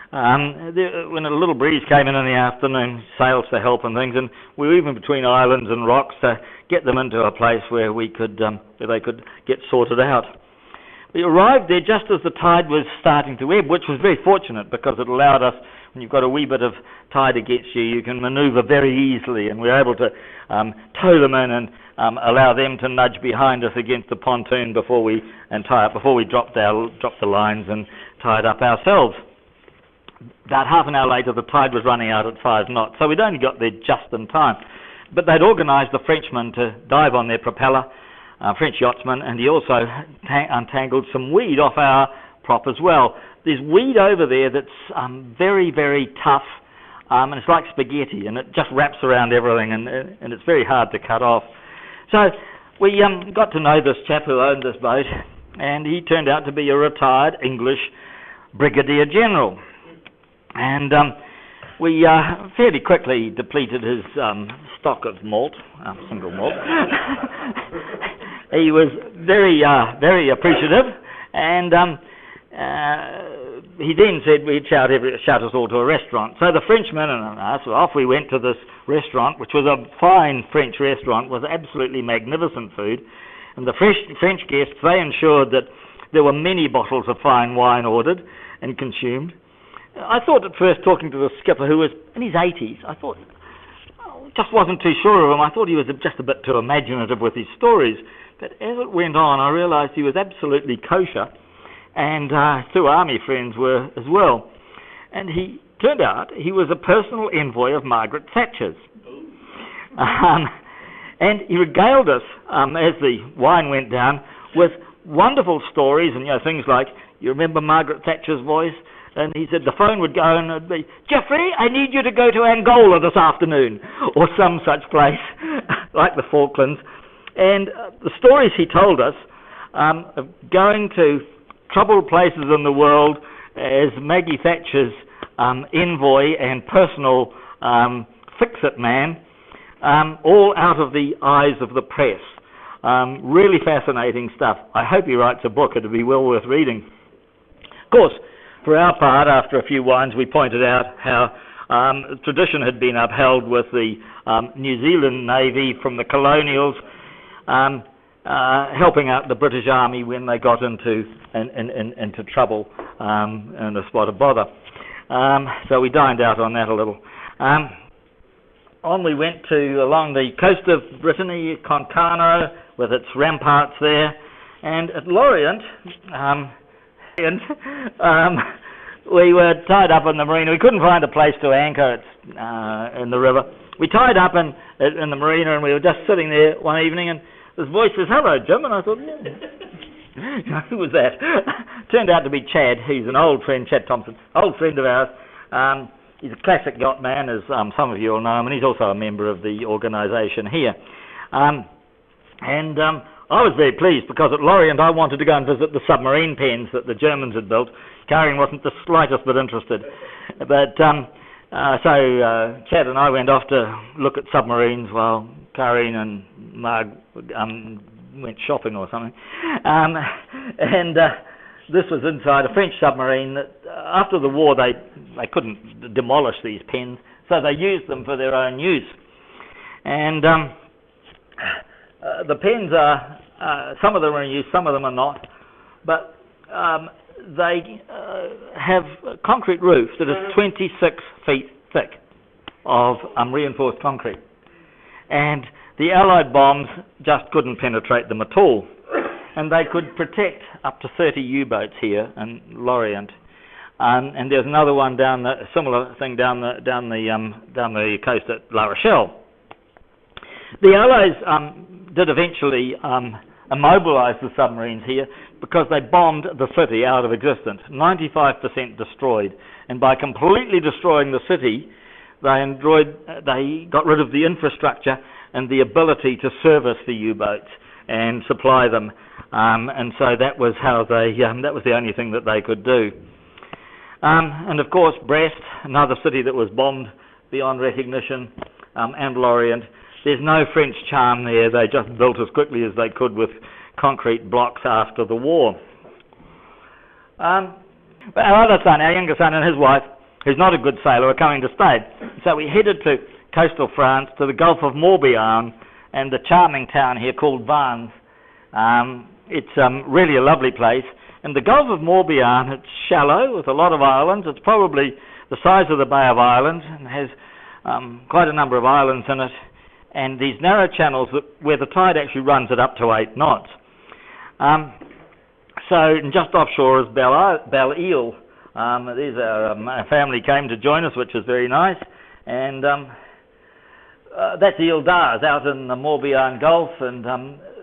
When a little breeze came in the afternoon, sails to help and things, and we were even between islands and rocks to get them into a place where we could, where they could get sorted out. We arrived there just as the tide was starting to ebb, which was very fortunate because it allowed us, when you've got a wee bit of tide against you, you can manoeuvre very easily, and we were able to tow them in and allow them to nudge behind us against the pontoon before we dropped the lines and tied up ourselves. About half an hour later, the tide was running out at 5 knots, so we'd only got there just in time. But they'd organised the Frenchmen to dive on their propeller, French yachtsman, and he also untangled some weed off our prop as well. There's weed over there that's very, very tough, and it's like spaghetti, and it just wraps around everything, and it's very hard to cut off. So we got to know this chap who owned this boat, and he turned out to be a retired English brigadier general. And we fairly quickly depleted his stock of malt, single malt. He was very, very appreciative, and he then said we'd shout us all to a restaurant. So the Frenchmen and us, off we went to this restaurant, which was a fine French restaurant with absolutely magnificent food. And the French guests, they ensured that there were many bottles of fine wine ordered and consumed. I thought at first, talking to the skipper, who was in his 80s, I thought, just wasn't too sure of him. I thought he was just a bit too imaginative with his stories. But as it went on, I realised he was absolutely kosher, and two army friends were as well. And he turned out he was a personal envoy of Margaret Thatcher's. And he regaled us, as the wine went down, with wonderful stories and things like, you remember Margaret Thatcher's voice? And he said the phone would go and it'd be, Geoffrey, I need you to go to Angola this afternoon, or some such place, like the Falklands. And the stories he told us of going to troubled places in the world as Maggie Thatcher's envoy and personal fix-it man, all out of the eyes of the press. Really fascinating stuff. I hope he writes a book. It'll be well worth reading. Of course, for our part, after a few wines, we pointed out how tradition had been upheld with the New Zealand Navy from the colonials helping out the British Army when they got into trouble and a spot of bother. So we dined out on that a little. on we went to along the coast of Brittany, Concarneau, with its ramparts there, and at Lorient, we were tied up in the marina. We couldn't find a place to anchor in the river. We tied up in the marina, and we were just sitting there one evening, and this voice says, "Hello, Jim," and I thought, yeah. Who was that? Turned out to be Chad. He's an old friend, Chad Thompson, old friend of ours. He's a classic yacht man, as some of you will know him, and he's also a member of the organisation here. I was very pleased because at Lorient I wanted to go and visit the submarine pens that the Germans had built. Karin wasn't the slightest bit interested. But so Chad and I went off to look at submarines while Karin and Marg went shopping or something. This was inside a French submarine that after the war they couldn't demolish these pens, so they used them for their own use. And the pens are, some of them are in use, some of them are not, but they have a concrete roof that is 26 feet thick of reinforced concrete. And the Allied bombs just couldn't penetrate them at all. And they could protect up to 30 U-boats here in Lorient. And there's another one similar thing down the coast at La Rochelle. The Allies did eventually immobilise the submarines here because they bombed the city out of existence, 95% destroyed. And by completely destroying the city, they got rid of the infrastructure and the ability to service the U-boats and supply them. And so that was how that was the only thing that they could do. And of course, Brest, another city that was bombed beyond recognition, and Lorient. There's no French charm there. They just built as quickly as they could with concrete blocks after the war. But our other son, our younger son, and his wife, who's not a good sailor, are coming to stay. So we headed to coastal France, to the Gulf of Morbihan, and the charming town here called Vannes. It's really a lovely place. And the Gulf of Morbihan, it's shallow with a lot of islands. It's probably the size of the Bay of Islands and has quite a number of islands in it. And these narrow channels where the tide actually runs at up to 8 knots. So just offshore is Belle-Île. Our family came to join us, which is very nice. And that's Ile d'Ars out in the Morbihan Gulf, and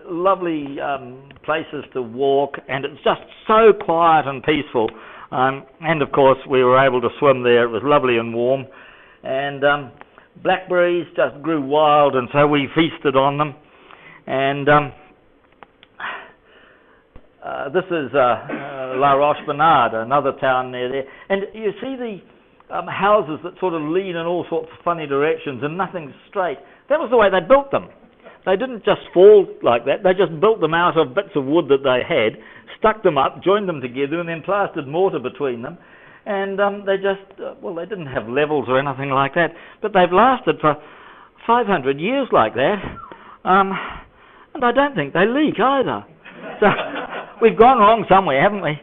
lovely places to walk, and it's just so quiet and peaceful. And of course we were able to swim there. It was lovely and warm, and blackberries just grew wild, and so we feasted on them. And this is La Roche-Bernard, another town near there, and you see the houses that sort of lean in all sorts of funny directions and nothing's straight. That was the way they built them. They didn't just fall like that. They just built them out of bits of wood that they had, stuck them up, joined them together, and then plastered mortar between them. And they didn't have levels or anything like that, but they've lasted for 500 years like that. And I don't think they leak either. So we've gone wrong somewhere, haven't we?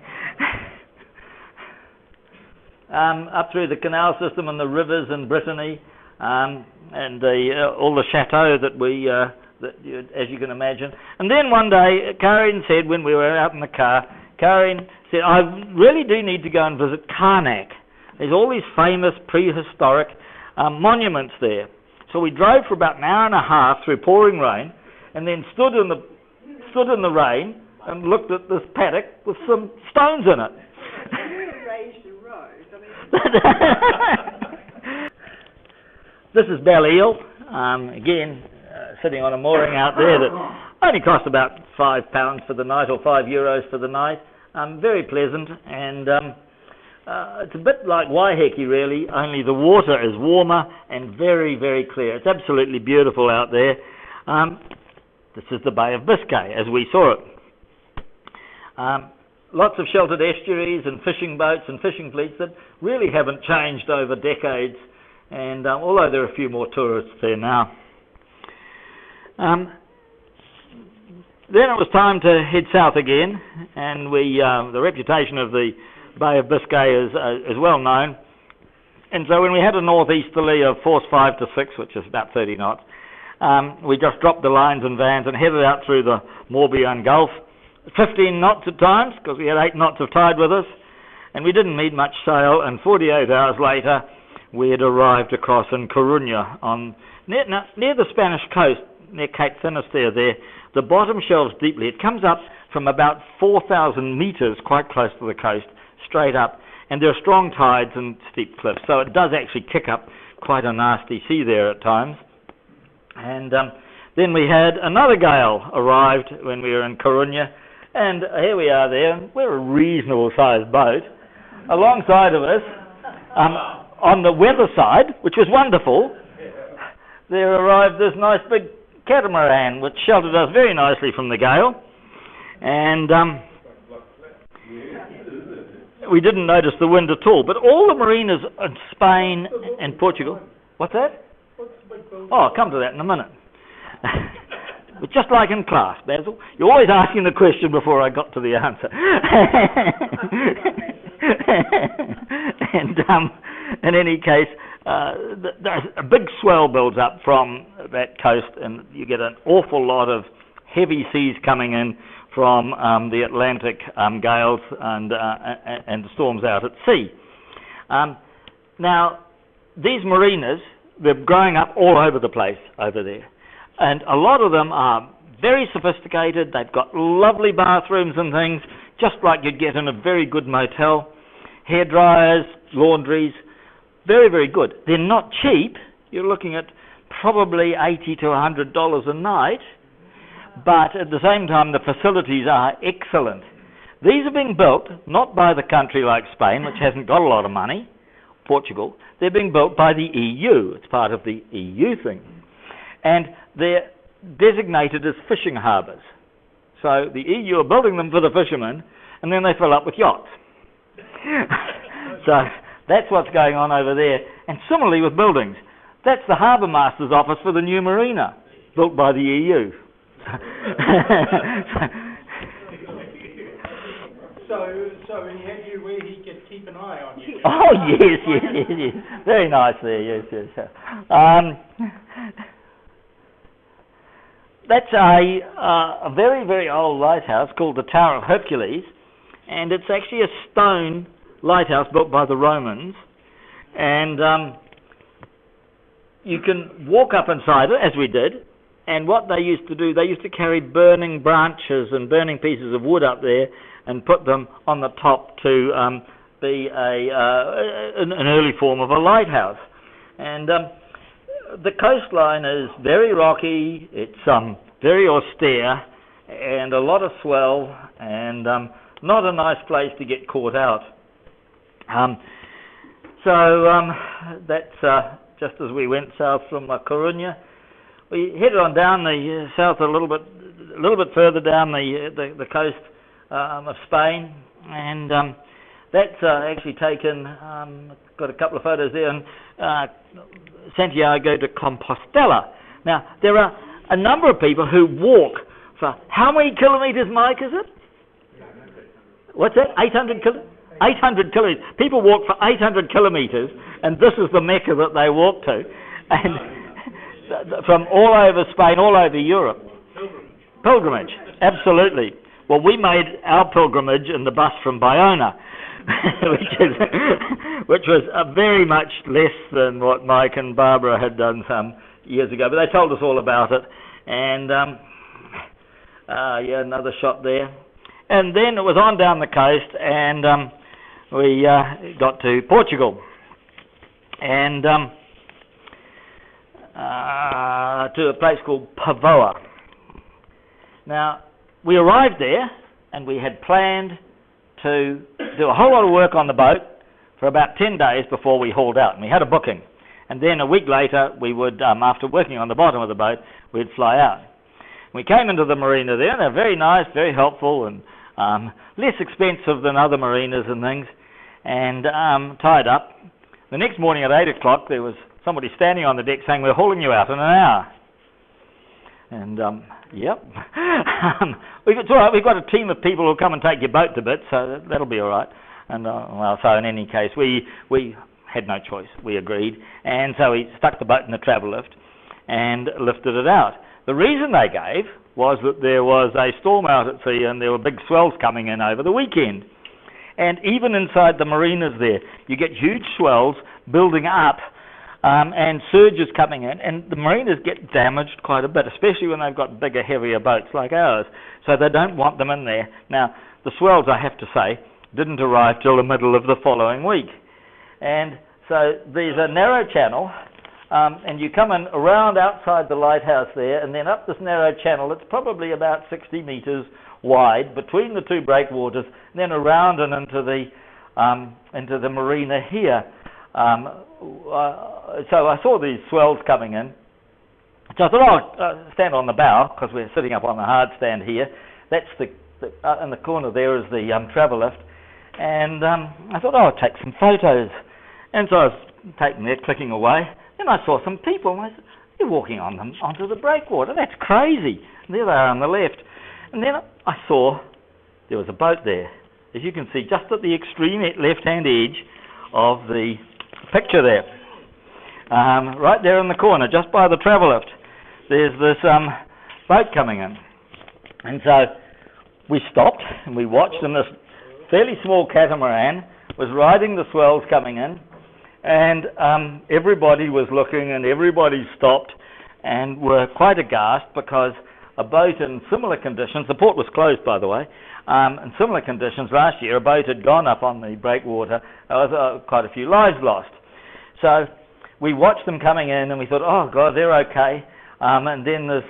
Up through the canal system and the rivers in Brittany, and all the chateaux that as you can imagine. And then one day, Karin said, when we were out in the car, Karin said, "I really do need to go and visit Karnak. There's all these famous prehistoric monuments there." So we drove for about an hour and a half through pouring rain, and then stood in the rain and looked at this paddock with some stones in it. This is Belle-Île, again sitting on a mooring out there that only cost about £5 for the night, or €5 for the night. Very pleasant, and it's a bit like Waiheke really, only the water is warmer and very, very clear. It's absolutely beautiful out there. This is the Bay of Biscay as we saw it. Lots of sheltered estuaries and fishing boats and fishing fleets that really haven't changed over decades, and although there are a few more tourists there now. Then it was time to head south again, and the reputation of the Bay of Biscay is well known. And so when we had a northeasterly of force 5 to 6, which is about 30 knots, we just dropped the lines and vans and headed out through the Morbihan Gulf, 15 knots at times, because we had 8 knots of tide with us, and we didn't need much sail, and 48 hours later we had arrived across in Coruña, near the Spanish coast, near Cape Finisterre there. The bottom shelves deeply. It comes up from about 4,000 metres, quite close to the coast, straight up, and there are strong tides and steep cliffs, so it does actually kick up quite a nasty sea there at times. And then we had another gale arrived when we were in Coruña, and here we are there, and we're a reasonable sized boat. Alongside of us, on the weather side, which was wonderful, there arrived this nice big catamaran, which sheltered us very nicely from the gale, and we didn't notice the wind at all. But all the marinas in Spain and Portugal... What's that? Oh, I'll come to that in a minute. But just like in class, Basil, you're always asking the question before I got to the answer. And in any case, a big swell builds up from that coast, and you get an awful lot of heavy seas coming in from the Atlantic gales and storms out at sea. Now, these marinas, they're growing up all over the place over there. And a lot of them are very sophisticated. They've got lovely bathrooms and things, just like you'd get in a very good motel. Hair dryers, laundries, very, very good. They're not cheap. You're looking at probably $80 to $100 a night. But at the same time, the facilities are excellent. These are being built not by the country like Spain, which hasn't got a lot of money, Portugal. They're being built by the EU. It's part of the EU thing. And they're designated as fishing harbours. So the EU are building them for the fishermen, and then they fill up with yachts. So that's what's going on over there. And similarly with buildings. That's the Harbour Master's office for the new marina, built by the EU. So he had you where he could keep an eye on you. Oh, yes. Very nice there, yes. That's a very, very old lighthouse called the Tower of Hercules, and it's actually a stone lighthouse built by the Romans, and you can walk up inside it, as we did, and what they used to do, they used to carry burning branches and burning pieces of wood up there and put them on the top to be an early form of a lighthouse. And the coastline is very rocky, it's very austere, and a lot of swell, and not a nice place to get caught out. That's just as we went south from Coruña. We headed on down the south a little bit further down the coast of Spain, and that's actually taken. Got a couple of photos there, and Santiago de Compostela. Now there are a number of people who walk for how many kilometres, Mike? Is it? What's that? 800 kilometres. 800 kilometres. People walk for 800 kilometres, and this is the Mecca that they walk to, and from all over Spain, all over Europe. Pilgrimage, absolutely. Well, we made our pilgrimage in the bus from Bayona, which was very much less than what Mike and Barbara had done some years ago, but they told us all about it. And another shot there. And then it was on down the coast, and we got to Portugal, and to a place called Pavoa. Now, we arrived there, and we had planned to do a whole lot of work on the boat for about 10 days before we hauled out, and we had a booking. And then a week later, we would, after working on the bottom of the boat, we'd fly out. We came into the marina there, and they're very nice, very helpful, and less expensive than other marinas and things, and tied up. The next morning at 8 o'clock, there was somebody standing on the deck saying, "We're hauling you out in an hour." And, yep. It's all right, we've got a team of people who'll come and take your boat to bits, so that'll be all right. And so in any case, we had no choice. We agreed. And so he stuck the boat in the travel lift and lifted it out. The reason they gave was that there was a storm out at sea and there were big swells coming in over the weekend. And even inside the marinas there, you get huge swells building up and surges coming in, and the marinas get damaged quite a bit, especially when they've got bigger, heavier boats like ours. So they don't want them in there. Now, the swells, I have to say, didn't arrive till the middle of the following week. And so there's a narrow channel, and you come in around outside the lighthouse there, and then up this narrow channel. It's probably about 60 metres wide between the two breakwaters, and then around and into the marina here. So I saw these swells coming in. So I thought, I'll stand on the bow, because we're sitting up on the hard stand here. That's in the corner there is the travel lift. And I thought, I'll take some photos. And so I was taking there, clicking away. Then I saw some people, and I said, they're walking onto the breakwater. That's crazy. And there they are on the left. And then I saw there was a boat there. As you can see, just at the extreme left-hand edge of the picture there. Right there in the corner, just by the travel lift, there's this boat coming in. And so we stopped and we watched, and this fairly small catamaran was riding the swells coming in, and everybody was looking and everybody stopped and were quite aghast, because a boat in similar conditions, the port was closed by the way, in similar conditions last year, a boat had gone up on the breakwater. There was quite a few lives lost. So we watched them coming in and we thought, oh God, they're okay. And then this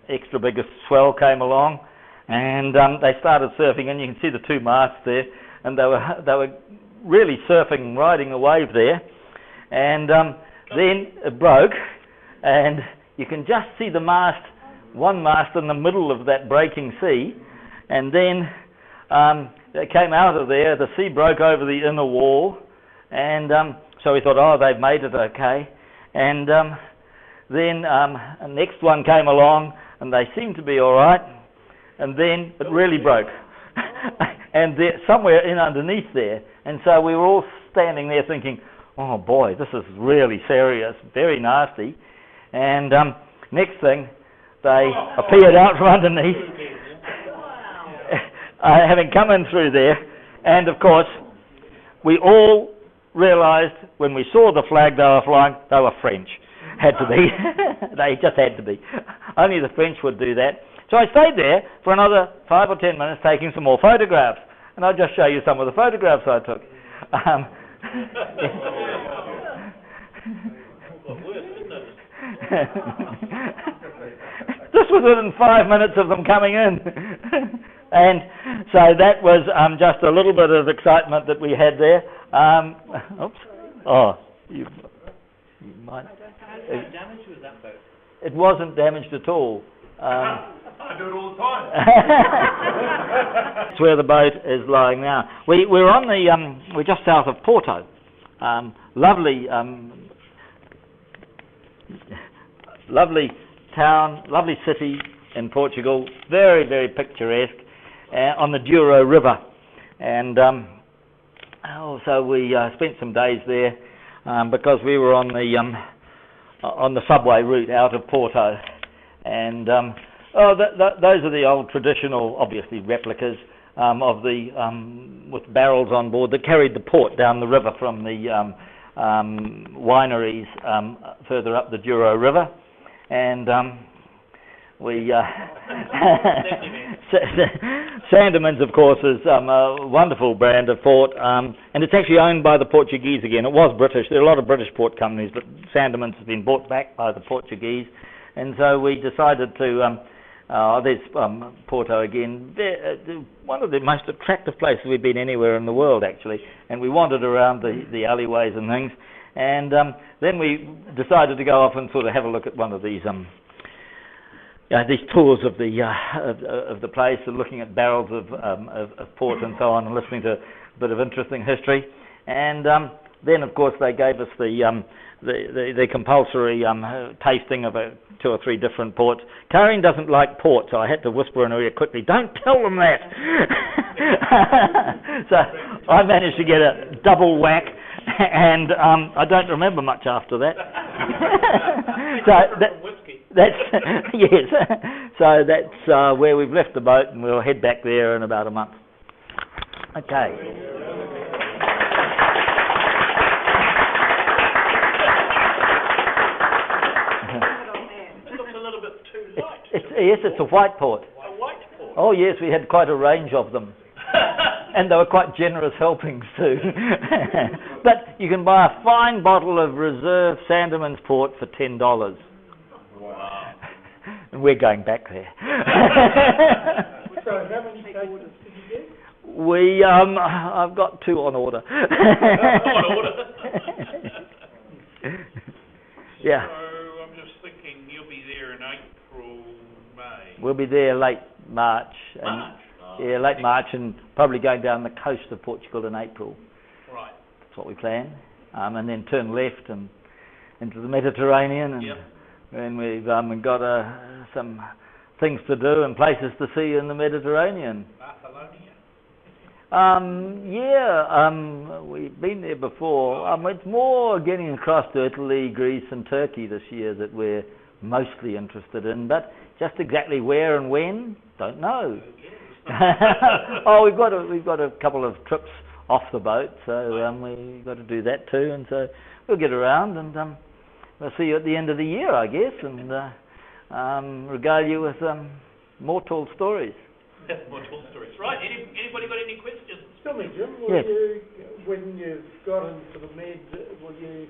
extra biggest swell came along, and they started surfing, and you can see the two masts there, and they were really surfing, riding the wave there. And then it broke, and you can just see the mast, one mast in the middle of that breaking sea, and then it came out of there. The sea broke over the inner wall, and so we thought, oh, they've made it okay. And then the next one came along, and they seemed to be all right, and then it really broke. And somewhere in underneath there, and so we were all standing there thinking, oh boy, this is really serious, very nasty. And next thing, they appeared out from underneath, having come in through there, and of course, we all realised when we saw the flag they were flying, they were French. Had to be. They just had to be. Only the French would do that. So I stayed there for another 5 or 10 minutes taking some more photographs. And I'll just show you some of the photographs I took. This was within 5 minutes of them coming in. And so that was just a little bit of excitement that we had there. Oops. Oh, you might. How damaged was that boat? It wasn't damaged at all. I do it all the time. That's where the boat is lying now. We're on the we're just south of Porto. Lovely town, lovely city in Portugal. Very, very picturesque on the Douro River. And so we spent some days there because we were on the subway route out of Porto. And those are the old traditional, obviously replicas of the with barrels on board that carried the port down the river from the wineries further up the Douro River. And we Sandeman's, of course, is a wonderful brand of port, and it's actually owned by the Portuguese again. It was British. There are a lot of British port companies, but Sandeman's has been bought back by the Portuguese. And so we decided to, there's Porto again, one of the most attractive places we've been anywhere in the world, actually. And we wandered around the alleyways and things. And then we decided to go off and sort of have a look at one of these tours of the place, and looking at barrels of port and so on, and listening to a bit of interesting history. And then, of course, they gave us the compulsory tasting of 2 or 3 different ports. Karin doesn't like port, so I had to whisper in her ear quickly, "Don't tell them that." So I managed to get a double whack, and I don't remember much after that. That's yes. So that's where we've left the boat, and we'll head back there in about a month. Okay. It looks a little bit too light. Yes, it's a white port. A white port? Oh yes, we had quite a range of them. And they were quite generous helpings too. But you can buy a fine bottle of reserve Sandeman's Port for $10. Wow. And we're going back there. So how many cases did you get? I've got 2 on order. On order? Yeah. So I'm just thinking you'll be there in April, May. We'll be there late March. Yeah, late March, and probably going down the coast of Portugal in April. Right. That's what we plan. And then turn left and into the Mediterranean, and Yep. then we've got some things to do and places to see in the Mediterranean. Barcelona? We've been there before. It's more getting across to Italy, Greece and Turkey this year that we're mostly interested in, but just exactly where and when, don't know. We've got a couple of trips off the boat, so we've got to do that too, and so we'll get around, and we'll see you at the end of the year, I guess, and regale you with more tall stories. More tall stories. Right, anybody got any questions? Tell me, Jim, Yes. when you've got into the Med, will you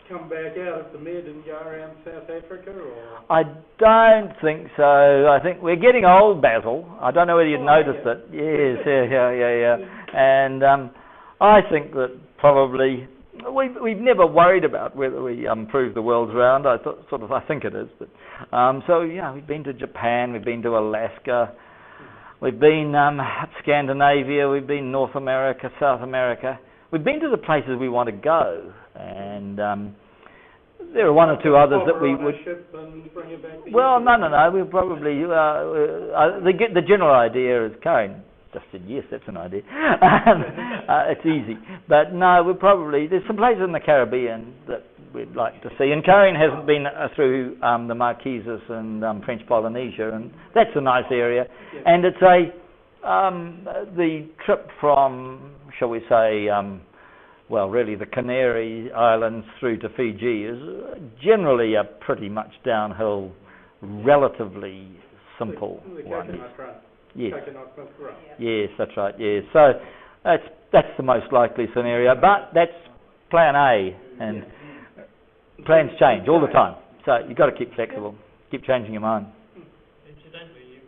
come back out of the Med and go around South Africa, or? I don't think so. I think we're getting old, Basil. I don't know whether you've noticed it. Yes, yeah. And I think that probably we've never worried about whether we prove the world's round. I think it is. But we've been to Japan, we've been to Alaska, we've been Scandinavia, we've been North America, South America. We've been to the places we want to go, and there are 1 or 2 others that we would. Well, no. We'll probably the general idea is Karin just said yes, that's an idea. It's easy, but no, there's some places in the Caribbean that we'd like to see, and Karin hasn't been through the Marquesas and French Polynesia, and that's a nice area, and it's the trip from, shall we say, really the Canary Islands through to Fiji is generally a pretty much downhill, relatively simple one. Yes. Yes, that's right. Yes, so that's the most likely scenario, but that's plan A, and plans change all the time. So you've got to keep flexible, keep changing your mind. Incidentally, you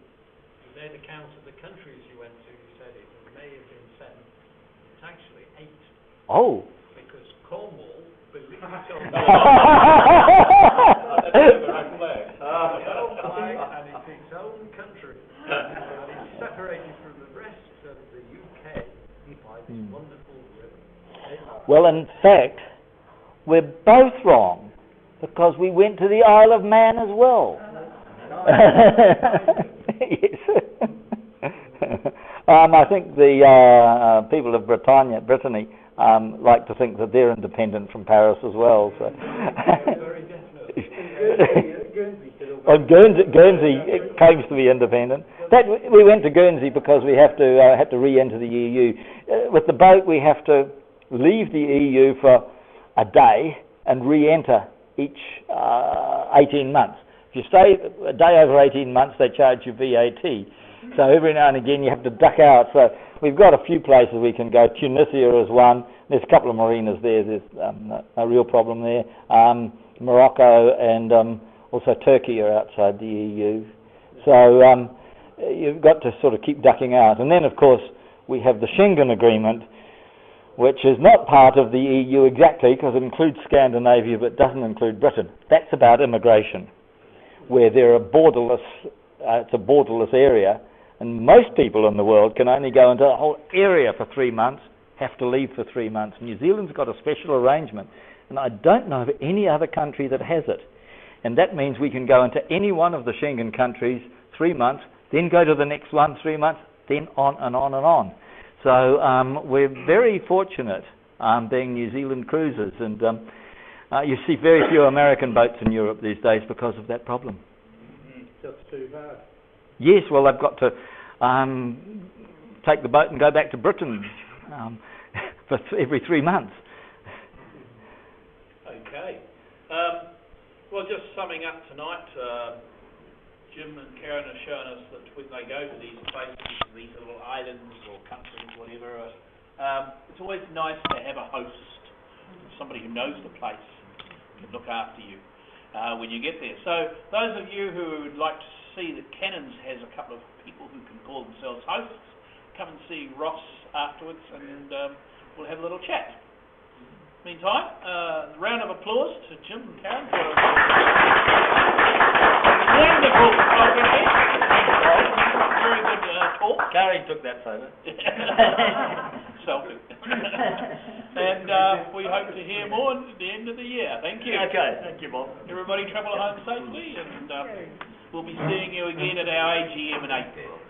made account of the countries you went to. You said it may have been 7. It's actually 8. Oh. Because Cornwall, believe it or not, and it's its own country. And it's separated from the rest of the UK by this wonderful river. Well, in fact, we're both wrong, because we went to the Isle of Man as well. Yes. I think the people of Brittany like to think that they're independent from Paris as well. So. Very definitely. And Guernsey claims to be independent. We went to Guernsey because we have to re-enter the EU. With the boat, we have to leave the EU for a day and re-enter each 18 months. If you stay a day over 18 months, they charge you VAT. So every now and again you have to duck out. So we've got a few places we can go. Tunisia is one. There's a couple of marinas there. There's no real problem there. Morocco and also Turkey are outside the EU. So you've got to sort of keep ducking out. And then, of course, we have the Schengen Agreement, which is not part of the EU exactly, because it includes Scandinavia but doesn't include Britain. That's about immigration, where there are borderless, it's a borderless area, and most people in the world can only go into a whole area for 3 months, have to leave for 3 months. New Zealand's got a special arrangement, and I don't know of any other country that has it. And that means we can go into any one of the Schengen countries 3 months, then go to the next one 3 months, then on and on and on. So we're very fortunate being New Zealand cruisers, and you see very few American boats in Europe these days because of that problem. Just too hard. Yes, well, they've got to take the boat and go back to Britain for every 3 months. Okay. Well, just summing up tonight, Jim and Karin have shown us that when they go to these places, these little islands or countries, whatever, it's always nice to have a host, somebody who knows the place, can look after you when you get there. So those of you who would like to see that Cannons has a couple of people who can call themselves hosts, come and see Ross afterwards, and we'll have a little chat. Meantime, a round of applause to Jim and Karin for a wonderful program. Very good talk. Karin took that photo. Selfie. And we hope to hear more at the end of the year. Thank you. Okay, thank you, Bob. Everybody travel home safely, and we'll be seeing you again at our AGM in April.